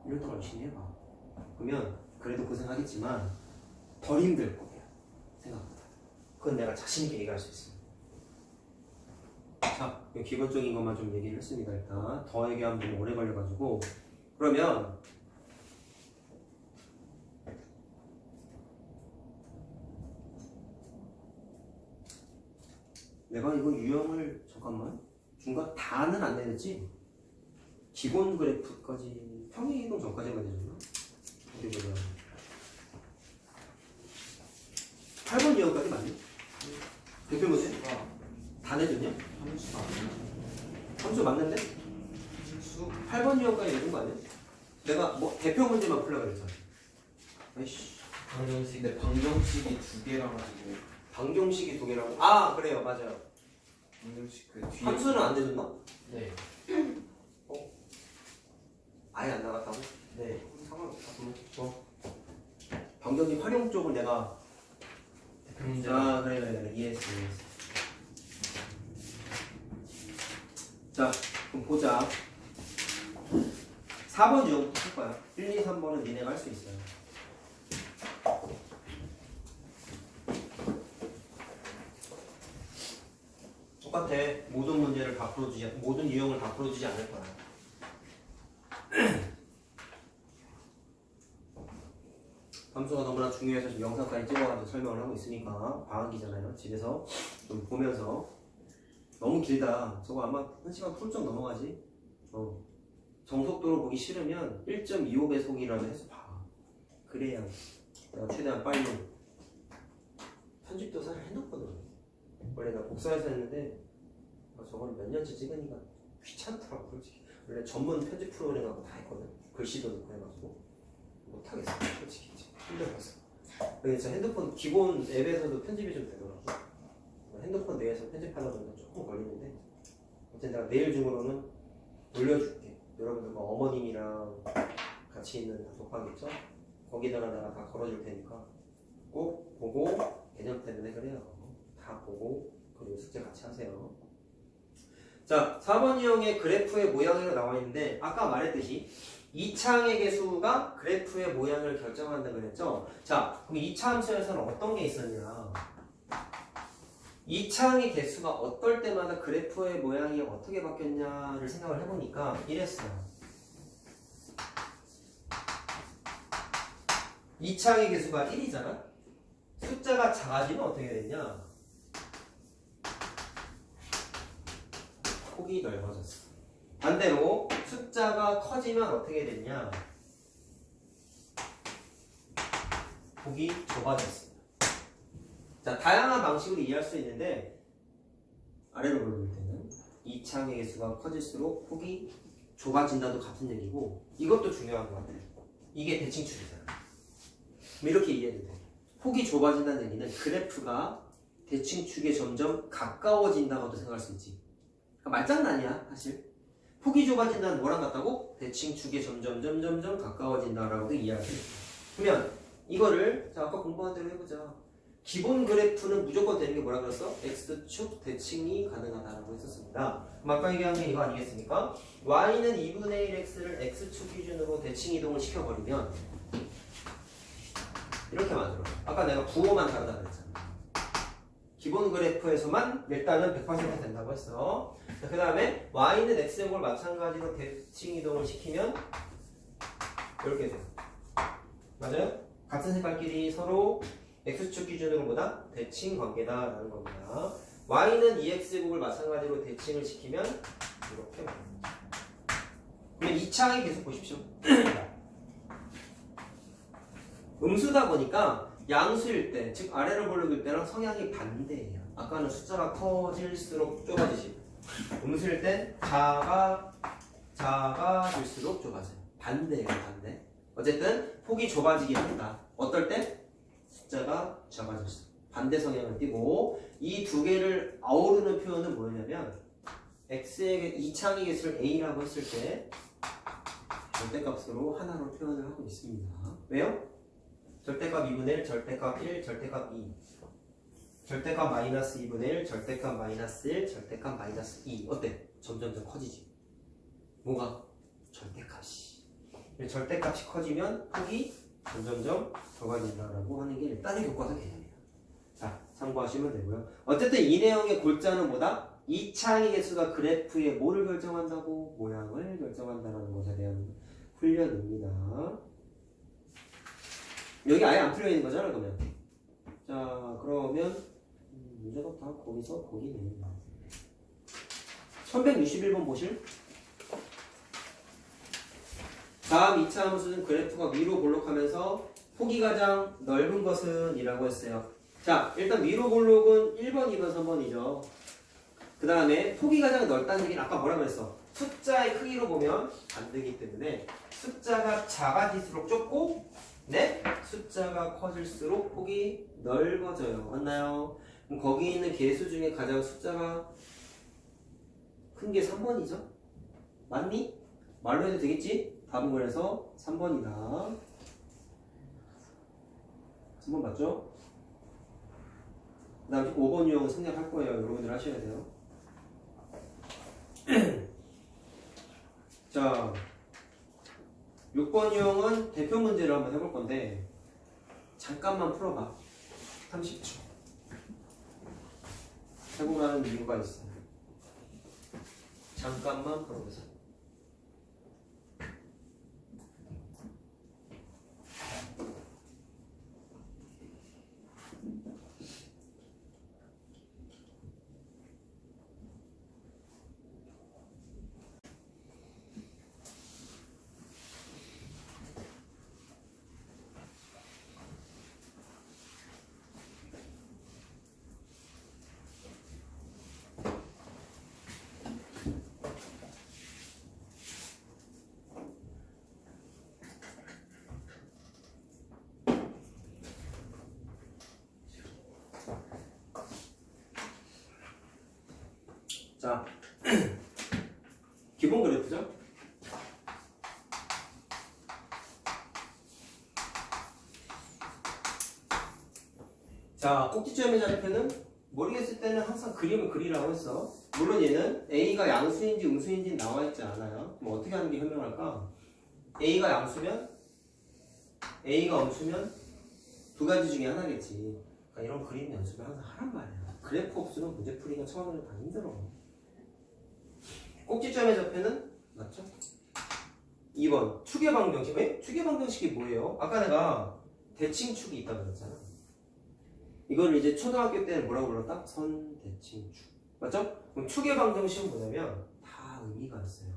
1년 동안 열심히 해봐. 그러면 그래도 고생하겠지만 덜 힘들 거야. 생각보다. 그건 내가 자신있게 얘기할 수 있습니다. 자, 기본적인 것만 좀 얘기를 했습니다. 일단 더 얘기하면 좀 오래 걸려가지고. 그러면 내가 이거 유형을 잠깐만 중간 다는 안 내렸지? 기본 그래프까지 평행이동 전까지만 내줬나? 어디 보자. 8번 유형까지 맞니? 대표 문제? 다 내줬냐? 함수가 아니야. 함수 맞는데? 함수? 8번 유형까지 내준 거 아니야? 내가 뭐 대표 문제만 풀려고 그랬잖아. 아이씨. 방정식. 근데 방정식이 두 개라 가지고. 방정식이 두 개라고? 아 그래요 맞아요. 방정식 그 뒤에. 함수는 안 내줬나? 네. 아예 안 나갔다고? 네. 상관없다. 방정식 활용 쪽은 내가 문제. 아 그래 이해했어. 자 그럼 보자. 4번 유형부터 할 거야. 1, 2, 3번은 니네가 할 수 있어요. 똑같아. 모든 문제를 다 풀어주지, 모든 유형을 다 풀어주지 않을 거야. 함수가 너무나 중요해서 지금 영상까지 찍어가지고 설명을 하고 있으니까 방학이잖아요. 집에서 좀 보면서. 너무 길다. 저거 아마 1시간 훌쩍 넘어가지. 정속도로 보기 싫으면 1.25배속이라도 해서 봐. 그래야 내가 최대한 빨리. 편집도 사실 핸드폰으로 해. 원래 나 복사해서 했는데 저걸 몇 년째 찍으니까 귀찮더라고 솔직히. 원래 전문 편집 프로그램하고 다 했거든. 글씨도 넣고 해가지고 못하겠어 솔직히. 힘들었어. 근데 진짜 핸드폰 기본 앱에서도 편집이 좀 되더라고. 핸드폰 내에서 편집하다 보면 조금 걸리는데 어쨌든 내가 내일 중으로는 올려줄게. 여러분들 뭐 어머님이랑 같이 있는 독방 있죠? 거기다가 내가 다 걸어줄 테니까 꼭 보고 개념 때문에 그래요. 다 보고 그리고 숙제 같이 하세요. 자, 4번 유형의 그래프의 모양으로 나와 있는데 아까 말했듯이 2차항의 개수가 그래프의 모양을 결정한다고 그랬죠? 자, 그럼 2차 함수에서는 어떤 게 있었냐? 2차항의 개수가 어떨 때마다 그래프의 모양이 어떻게 바뀌었냐를 생각을 해보니까 이랬어요. 2차항의 개수가 1이잖아? 숫자가 작아지면 어떻게 됐냐? 폭이 넓어졌어. 반대로 숫자가 커지면 어떻게 됐냐? 폭이 좁아졌어. 자, 다양한 방식으로 이해할 수 있는데 아래로 볼릴 때는 2차항의 개수가 커질수록 폭이 좁아진다도 같은 얘기고 이것도 중요한 것 같아요. 이게 대칭축이잖아. 그럼 이렇게 이해해도 돼. 폭이 좁아진다는 얘기는 그래프가 대칭축에 점점 가까워진다고도 생각할 수 있지. 그러니까 말장난이야 사실. 폭이 좁아진다는 뭐랑 같다고? 대칭축에 점점 가까워진다라고도 이해할 수 있어. 그러면 이거를 자 아까 공부한 대로 해보자. 기본 그래프는 무조건 되는 게 뭐라 그랬어? X축 대칭이 가능하다라고 했었습니다. 그럼 아까 얘기한 게 이거 아니겠습니까? Y는 2분의 1 X를 X축 기준으로 대칭 이동을 시켜버리면 이렇게 만들어. 아까 내가 부호만 다르다 그랬잖아. 기본 그래프에서만 일단은 100% 된다고 했어. 그 다음에 Y는 X제곱을 마찬가지로 대칭 이동을 시키면 이렇게 돼. 맞아요? 같은 색깔끼리 서로 x축 기준으로 뭐다? 대칭 관계다라는 겁니다. y는 2x제곱을 마찬가지로 대칭을 시키면 이렇게 됩니다. 그러면 2차항이 계속 보십시오. 음수다 보니까 양수일 때, 즉 아래로 볼록일 때랑 성향이 반대예요. 아까는 숫자가 커질수록 좁아지지. 음수일 때 작아질수록 좁아져요. 반대예요, 반대. 어쨌든 폭이 좁아지긴 한다. 어떨 때? 숫자가 작아졌어. 반대 성향을 띠고 이 두 개를 아우르는 표현은 뭐냐면 x의 2창의 개수를 a라고 했을 때 절대값으로 하나로 표현을 하고 있습니다. 왜요? 절대값 2분의 1, 절대값 1, 절대값 2. 절대값 마이너스 2분의 1, 절대값 마이너스 1, 절대값 마이너스 2. 어때? 점점점 커지지. 뭐가? 절대값이. 절대값이 커지면 폭이 점점점 좁아진다라고 하는 게 일단의 교과서 개념이에요. 자, 참고하시면 되고요. 어쨌든 이 내용의 골자는 뭐다? 2차항의 개수가 그래프의 뭐를 결정한다고? 모양을 결정한다는 것에 대한 훈련입니다. 여기 아예 안 풀려 있는 거잖아, 그러면. 자, 그러면 문제가 다 거기서 거기네. 1161번 보실? 다음 2차 함수는 그래프가 위로 볼록하면서 폭이 가장 넓은 것은 이라고 했어요. 자, 일단 위로 볼록은 1번, 2번, 3번이죠. 그 다음에 폭이 가장 넓다는 얘기는 아까 뭐라고 했어? 숫자의 크기로 보면 안 되기 때문에 숫자가 작아질수록 좁고 네? 숫자가 커질수록 폭이 넓어져요. 맞나요? 그럼 거기 있는 개수 중에 가장 숫자가 큰 게 3번이죠? 맞니? 말로 해도 되겠지? 답은 그래서 3번이다. 3번 맞죠? 그 다음에 5번 유형은 생략할 거예요. 여러분들 하셔야 돼요. 자, 6번 유형은 대표 문제를 한번 해볼 건데 잠깐만 풀어봐. 30초. 해보라는 이유가 있어요. 잠깐만 풀어보세요. 자, 기본 그래프죠? 자, 꼭지점의 좌표는 모르겠을 때는 항상 그림을 그리라고 했어. 물론 얘는 A가 양수인지 음수인지 나와 있지 않아요. 그럼 어떻게 하는 게 현명할까? A가 양수면 A가 음수면 두 가지 중에 하나겠지. 그러니까 이런 그림 연습을 항상 하란 말이야. 그래프 없으면 문제 풀이가 처음에는 다 힘들어. 꼭지점의 좌표는 맞죠? 2번 축의 방정식. 왜? 축의 방정식이 뭐예요? 아까 내가 대칭축이 있다고 그랬잖아. 이걸 이제 초등학교 때는 뭐라고 불렀다? 선대칭축. 맞죠? 그럼 축의 방정식은 뭐냐면 다 의미가 있어요.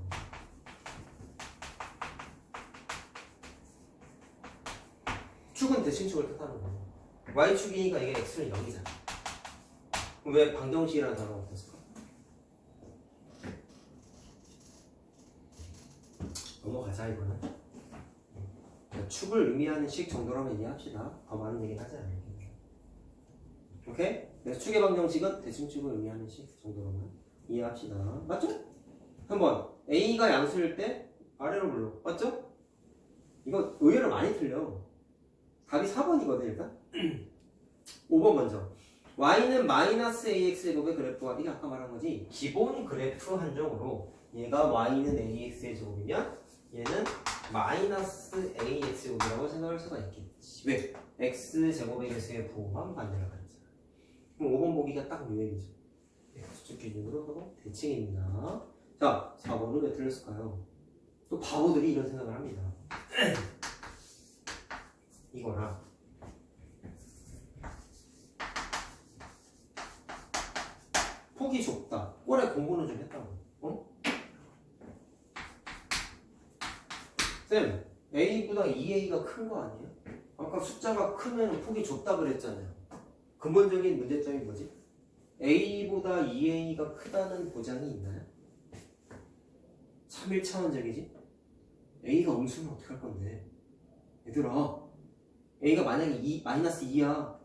축은 대칭축을 뜻하는 거예요. y축이니까 이게 x는 0이잖아. 그럼 왜 방정식이라는 단어가 없었을까? 넘어가자 이거는. 축을 의미하는 식 정도로만 이해합시다. 더 많은 얘기는 하지 않을게요. 오케이? 그래서 축의 방정식은 대칭축을 의미하는 식 정도로만 이해합시다. 맞죠? 한번 A가 양수일 때 아래로 불러. 맞죠? 이거 의외로 많이 틀려. 답이 4번이거든 일단. 5번 먼저. y는 마이너스 ax제곱의 그래프가 이게 아까 말한 거지. 기본 그래프 한정으로 얘가 y는 ax의 제곱이면 얘는 마이너스 ax제곱이라고 생각할 수가 있겠지. 왜? x제곱의 개수의 부호만 반대라 그랬잖아. 그럼 5번 보기가 딱 유행이죠. x축 기준으로 하고 대칭입니다. 자, 4번은 왜 틀렸을까요? 또 바보들이 이런 생각을 합니다. 이거랑 폭이 좁다. 올해 공부는 좀 했다고. 어? 쌤, A보다 2A가 큰 거 아니에요? 아까 숫자가 크면 폭이 좁다 그랬잖아요. 근본적인 문제점이 뭐지? A보다 2A가 크다는 보장이 있나요? 3, 1차원적이지? A가 음수면 어떡할 건데? 얘들아, A가 만약에 마이너스 2야.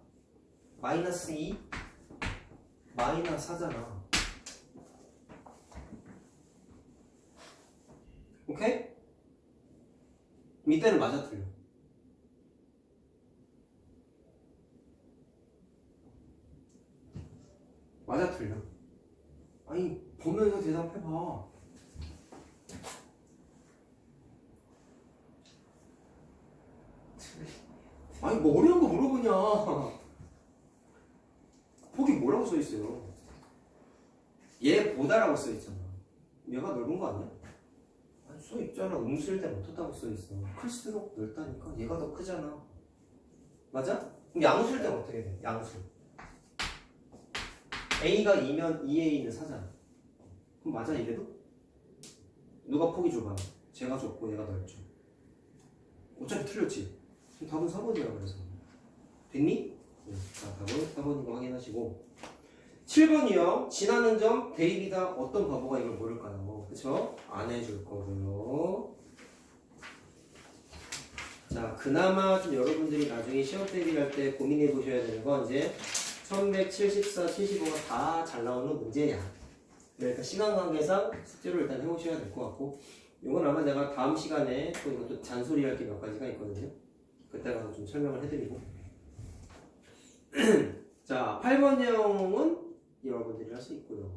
마이너스 2? 마이너스 4잖아. 오케이? 이때는 맞아 틀려. 맞아 틀려. 아니 보면서 대답해봐. 아니 뭐 어려운 거 물어보냐. 폭이 뭐라고 써있어요? 얘보다라고 써있잖아. 얘가 넓은 거 아니야? 아니 써있잖아. 음수일 땐 어떻다고 써있어. 클수록 넓다니까. 얘가 더 크잖아. 맞아? 그럼 양수일 땐 어떻게 돼? 양수. A가 2면 2A는 4잖아. 그럼 맞아 이래도? 누가 폭이 좁아? 쟤가 좁고 얘가 넓죠. 어차피 틀렸지? 그럼 답은 4번이야 그래서. 됐니? 네. 자, 답은 4번인 거 확인하시고 7번이요. 지나는 점 대입이다. 어떤 바보가 이걸 모를까요? 그쵸? 안 해줄 거고요. 자, 그나마 좀 여러분들이 나중에 시험 대비할 때 고민해 보셔야 되는 건 이제 1174, 75가 다 잘 나오는 문제야. 그러니까 시간 관계상 숙제로 일단 해보셔야 될 것 같고 이건 아마 내가 다음 시간에 또 이것도 잔소리할 게 몇 가지가 있거든요. 그때 가서 좀 설명을 해드리고 자, 8번 유형은 여러분들이 할 수 있고요.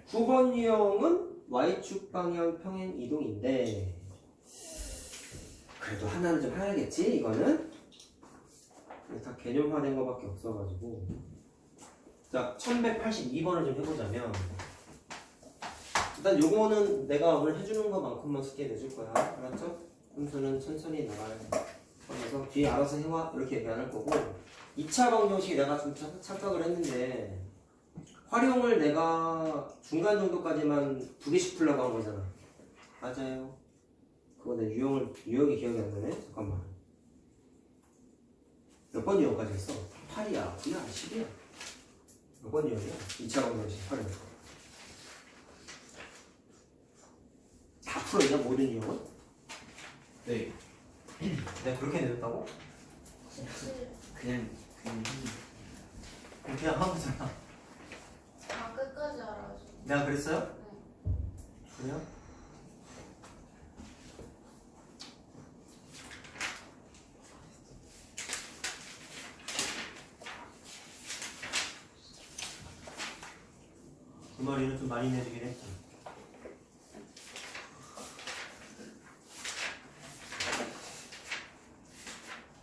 9번 유형은 Y축 방향 평행 이동인데 그래도 하나는 좀 해야겠지. 이거는 다 개념화된 거밖에 없어가지고 자, 1182번을 좀 해보자면 일단 요거는 내가 오늘 해주는 것만큼만 쉽게 내줄 거야. 알았죠? 함수는 천천히 나갈 거면서 뒤에 알아서 해와 이렇게 얘기 안 할 거고 2차 방정식 내가 좀 착각을 했는데 활용을 내가 중간 정도까지만 2개씩 풀려고 한 거잖아. 맞아요. 그거 내 유형이 기억이 안 나네. 잠깐만. 몇 번 유형까지 했어? 8이야, 9야, 10이야. 몇 번 유형이야? 2차 방정식 8은. 다 풀어있냐 모든 유형은? 네. 내가 그렇게 내줬다고? 그냥 그냥 한 거잖아. 다 끝까지 알아줘. 내가 그랬어요? 네. 그래요? 그 머리는 좀 많이 내주긴 했지.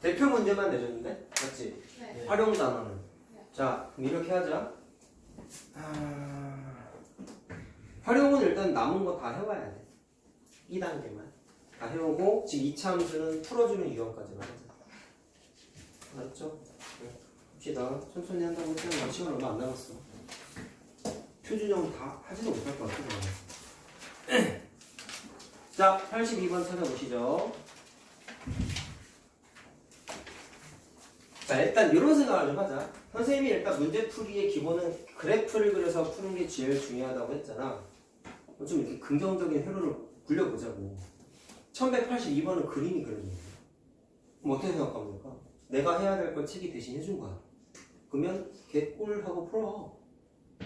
대표 문제만 내줬는데? 맞지? 네. 활용 단어는. 네. 자, 그럼 이렇게 하자. 활용은 일단 남은 거 다 해와야 돼. 2단계만. 다 해오고, 지금 2차 함수는 풀어주는 유형까지만 하자. 알았죠? 네. 봅시다. 천천히 한다고 했지만 시간 얼마 안 남았어. 표준형은 다 하지도 못할 것 같아. 자, 82번 찾아보시죠. 자, 일단 이런 생각을 좀 하자. 선생님이 일단 문제풀이의 기본은 그래프를 그려서 푸는 게 제일 중요하다고 했잖아. 좀 이렇게 긍정적인 회로를 굴려보자고. 1182번은 그림이 그려져 있어. 그럼 어떻게 생각합니까? 내가 해야 될 걸 책이 대신 해준 거야. 그러면 개꿀하고 풀어.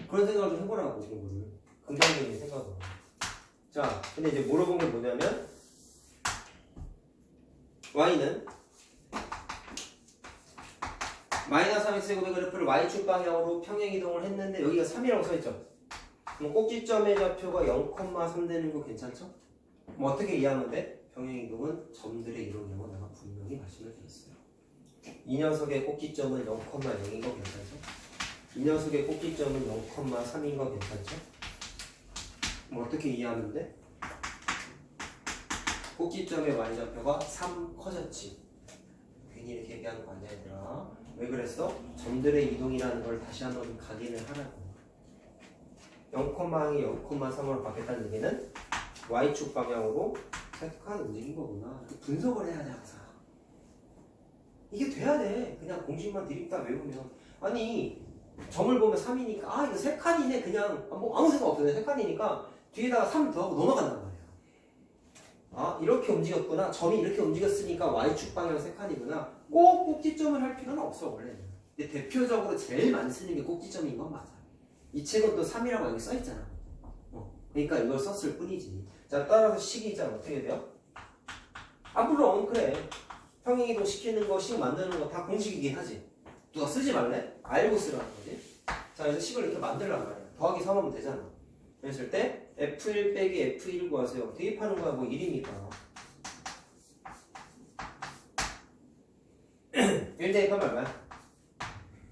그런 생각을 좀 해보라고, 공부를. 긍정적인 생각으로. 자, 근데 이제 물어본 게 뭐냐면 y는 마이너스 3x제곱의 그래프를 y축 방향으로 평행 이동을 했는데 여기가 3이라고 써있죠? 그럼 꼭지점의 좌표가 0,3 되는 거 괜찮죠? 뭐 어떻게 이해하면 돼? 평행 이동은 점들의 이동이라고 내가 분명히 말씀을 드렸어요. 이 녀석의 꼭지점은 0,0인 거 괜찮죠? 이 녀석의 꼭지점은 0,3인 거 괜찮죠? 뭐 어떻게 이해하면 돼? 꼭지점의 y좌표가 3 커졌지. 괜히 이렇게 얘기하는 거 아니야 얘들아. 왜 그랬어? 점들의 이동이라는 걸 다시 한번 각인을 하라고. 0,0이 0,3으로 바뀌었다는 얘기는 y축 방향으로 세칸 움직인 거구나. 분석을 해야 돼 항상. 이게 돼야 돼. 그냥 공식만 드립다 외우면. 아니 점을 보면 3이니까 아 이거 3칸이네 그냥 뭐 아무 생각 없어요. 3칸이니까 뒤에다가 3 더하고 넘어간단 말이야. 아 이렇게 움직였구나. 점이 이렇게 움직였으니까 y축 방향 3칸이구나. 꼭 꼭지점을 할 필요는 없어 원래는. 근데 대표적으로 제일 많이 쓰는 게 꼭지점인 건 맞아. 이 책은 또 3이라고 여기 써있잖아. 그러니까 이걸 썼을 뿐이지. 자 따라서 식이 있잖아. 어떻게 돼요? 아 물론 그래. 평행이동 시키는 거, 식 만드는 거 다 공식이긴 하지. 누가 쓰지 말래? 알고 쓰라는 거지. 자 그래서 식을 이렇게 만들란 말이야. 더하기 3 하면 되잖아. 그랬을 때 F1 빼기 F1 구하세요. 대입하는 거야 뭐 1이니까 1 대입하면 얼마야?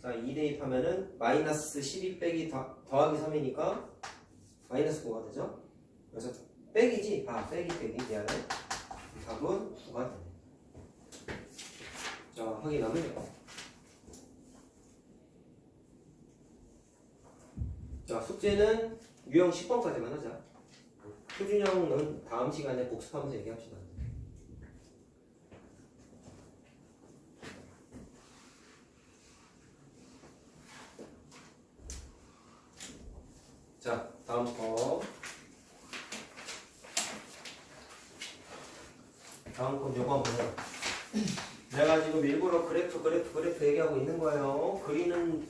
자 2 대입하면은 마이너스 12 빼기 더하기 3이니까 마이너스 9가 되죠? 그래서 빼기지? 아 빼기 미안해. 답은 9가 되네. 자 확인하면 돼요. 자 숙제는 유형 10번까지만 하자. 표준형은 다음 시간에 복습하면서 얘기합시다. 자 다음 거. 다음 건 요거 한번 해요. 내가 지금 일부러 그래프 얘기하고 있는 거예요. 그리는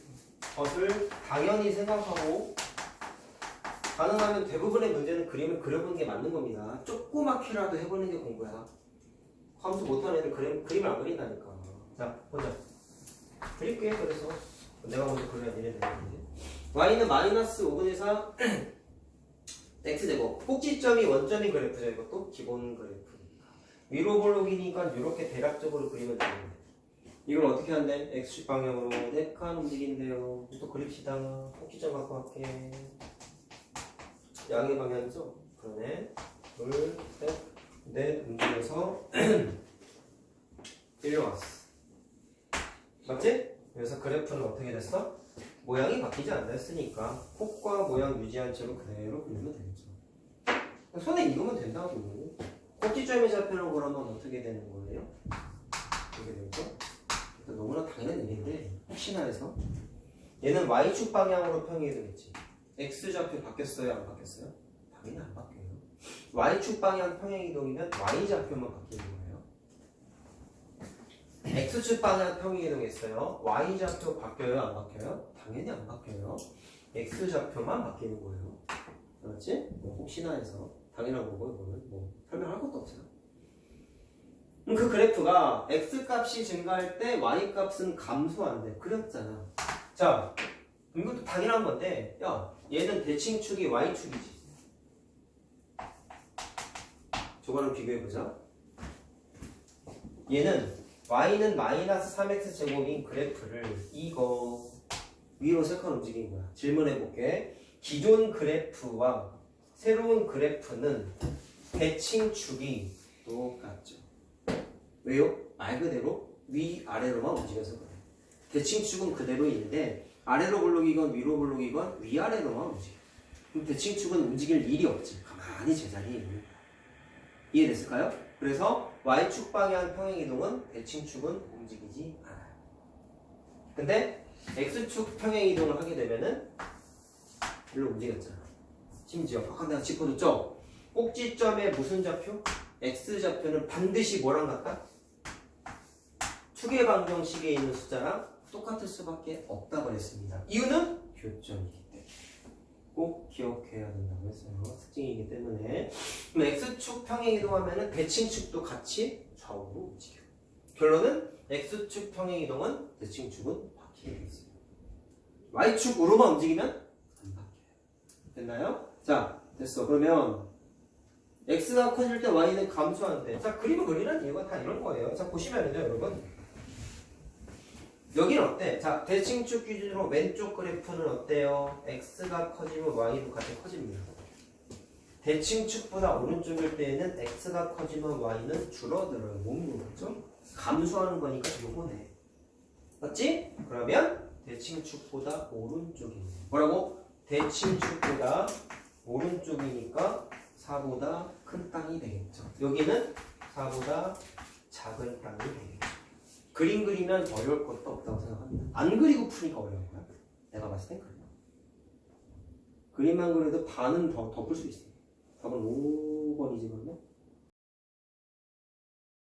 것을 당연히 생각하고 가능하면 대부분의 문제는 그림을 그려보는 게 맞는 겁니다. 조그맣게라도 해보는 게 공부야. 함수 못하는 애들 그림을 안 그린다니까. 자 보자. 그릴게. 그래서 내가 먼저 그려야 니네 되는 거지. y는 마이너스 5분의 4 x제곱. 꼭지점이 원점인 그래프죠. 이것도 기본 그래프니까. 위로 볼록이니까 이렇게 대략적으로 그리면 되는데 이걸 어떻게 한대? x축 방향으로 4칸 움직인대요. 또 그립시다. 꼭지점 갖고 갈게. 양의 방향이죠? 그러네. 둘, 셋, 넷 움직여서 일로 왔어. 맞지? 그래서 그래프는 어떻게 됐어? 모양이 바뀌지 않나 했으니까 폭과 모양 유지한 채로 그대로 그리면 되겠죠. 손에 익으면 된다고. 꼭지점의 좌표로 그러면 어떻게 되는 거예요? 이렇게 되죠? 너무나 당연한 일인데 혹시나 해서 얘는 y축 방향으로 평행이 되겠지. x좌표 바뀌었어요? 안 바뀌었어요? 당연히 안 바뀌어요. y축 방향 평행이동이면 y좌표만 바뀌는 거예요. x축 방향 평행이동했어요. y좌표 바뀌어요? 안 바뀌어요? 당연히 안 바뀌어요. x좌표만 바뀌는 거예요. 그렇지? 뭐 혹시나 해서 당연한 거고 이거는 뭐 설명할 것도 없어요. 그 그래프가 x값이 증가할 때 y값은 감소한대. 그렸잖아. 자 이것도 당연한 건데 야 얘는 대칭축이 y축이지. 저거랑 비교해보자. 얘는 y는 마이너스 3x 제곱인 그래프를 이거 위로 3칸 움직인 거야. 질문해볼게. 기존 그래프와 새로운 그래프는 대칭축이 똑같죠. 왜요? 말 그대로 위아래로만 움직여서 그래. 대칭축은 그대로 있는데 아래로 볼록이건 위로 볼록이건 위아래로만 움직여. 그럼 대칭축은 움직일 일이 없지. 가만히 제자리에 있는 거야. 이해됐을까요? 그래서 y축 방향 평행이동은 대칭축은 움직이지 않아요. 근데 x축 평행이동을 하게 되면은 일로 움직였잖아. 심지어 아까 내가 짚어줬죠? 꼭지점의 무슨 좌표? x좌표는 반드시 뭐랑 같다? 축의 방정식에 있는 숫자랑 똑같을 수밖에 없다고 했습니다. 이유는 교점이기 때문에 꼭 기억해야 된다고 했어요. 특징이기 때문에. 그럼 x축 평행이동하면 대칭축도 같이 좌우로 움직여. 결론은 x축 평행이동은 대칭축은 바뀌게 있어요. y축으로만 움직이면 안 바뀌어요. 됐나요? 자 됐어. 그러면 x가 커질 때 y는 감소하는데 자 그림을 그리는 이유가 다 이런 거예요. 자 보시면은요 여러분 여기는 어때? 자 대칭축 기준으로 왼쪽 그래프는 어때요? x가 커지면 y도 같이 커집니다. 대칭축보다 오른쪽일 때에는 x가 커지면 y는 줄어들어요. 몸으로 그렇죠? 감수하는 거니까 요거네. 맞지? 그러면 대칭축보다 오른쪽이네. 뭐라고? 대칭축보다 오른쪽이니까 4보다 큰 땅이 되겠죠. 여기는 4보다 작은 땅이 되겠죠. 그림 그리면 어려울 것도 없다고 생각합니다. 안 그리고 푸니까 어려운 거야. 내가 봤을 땐 그래요. 그림만 그려도 반은 더 풀 수 있어요. 답은 5번이지 그러면?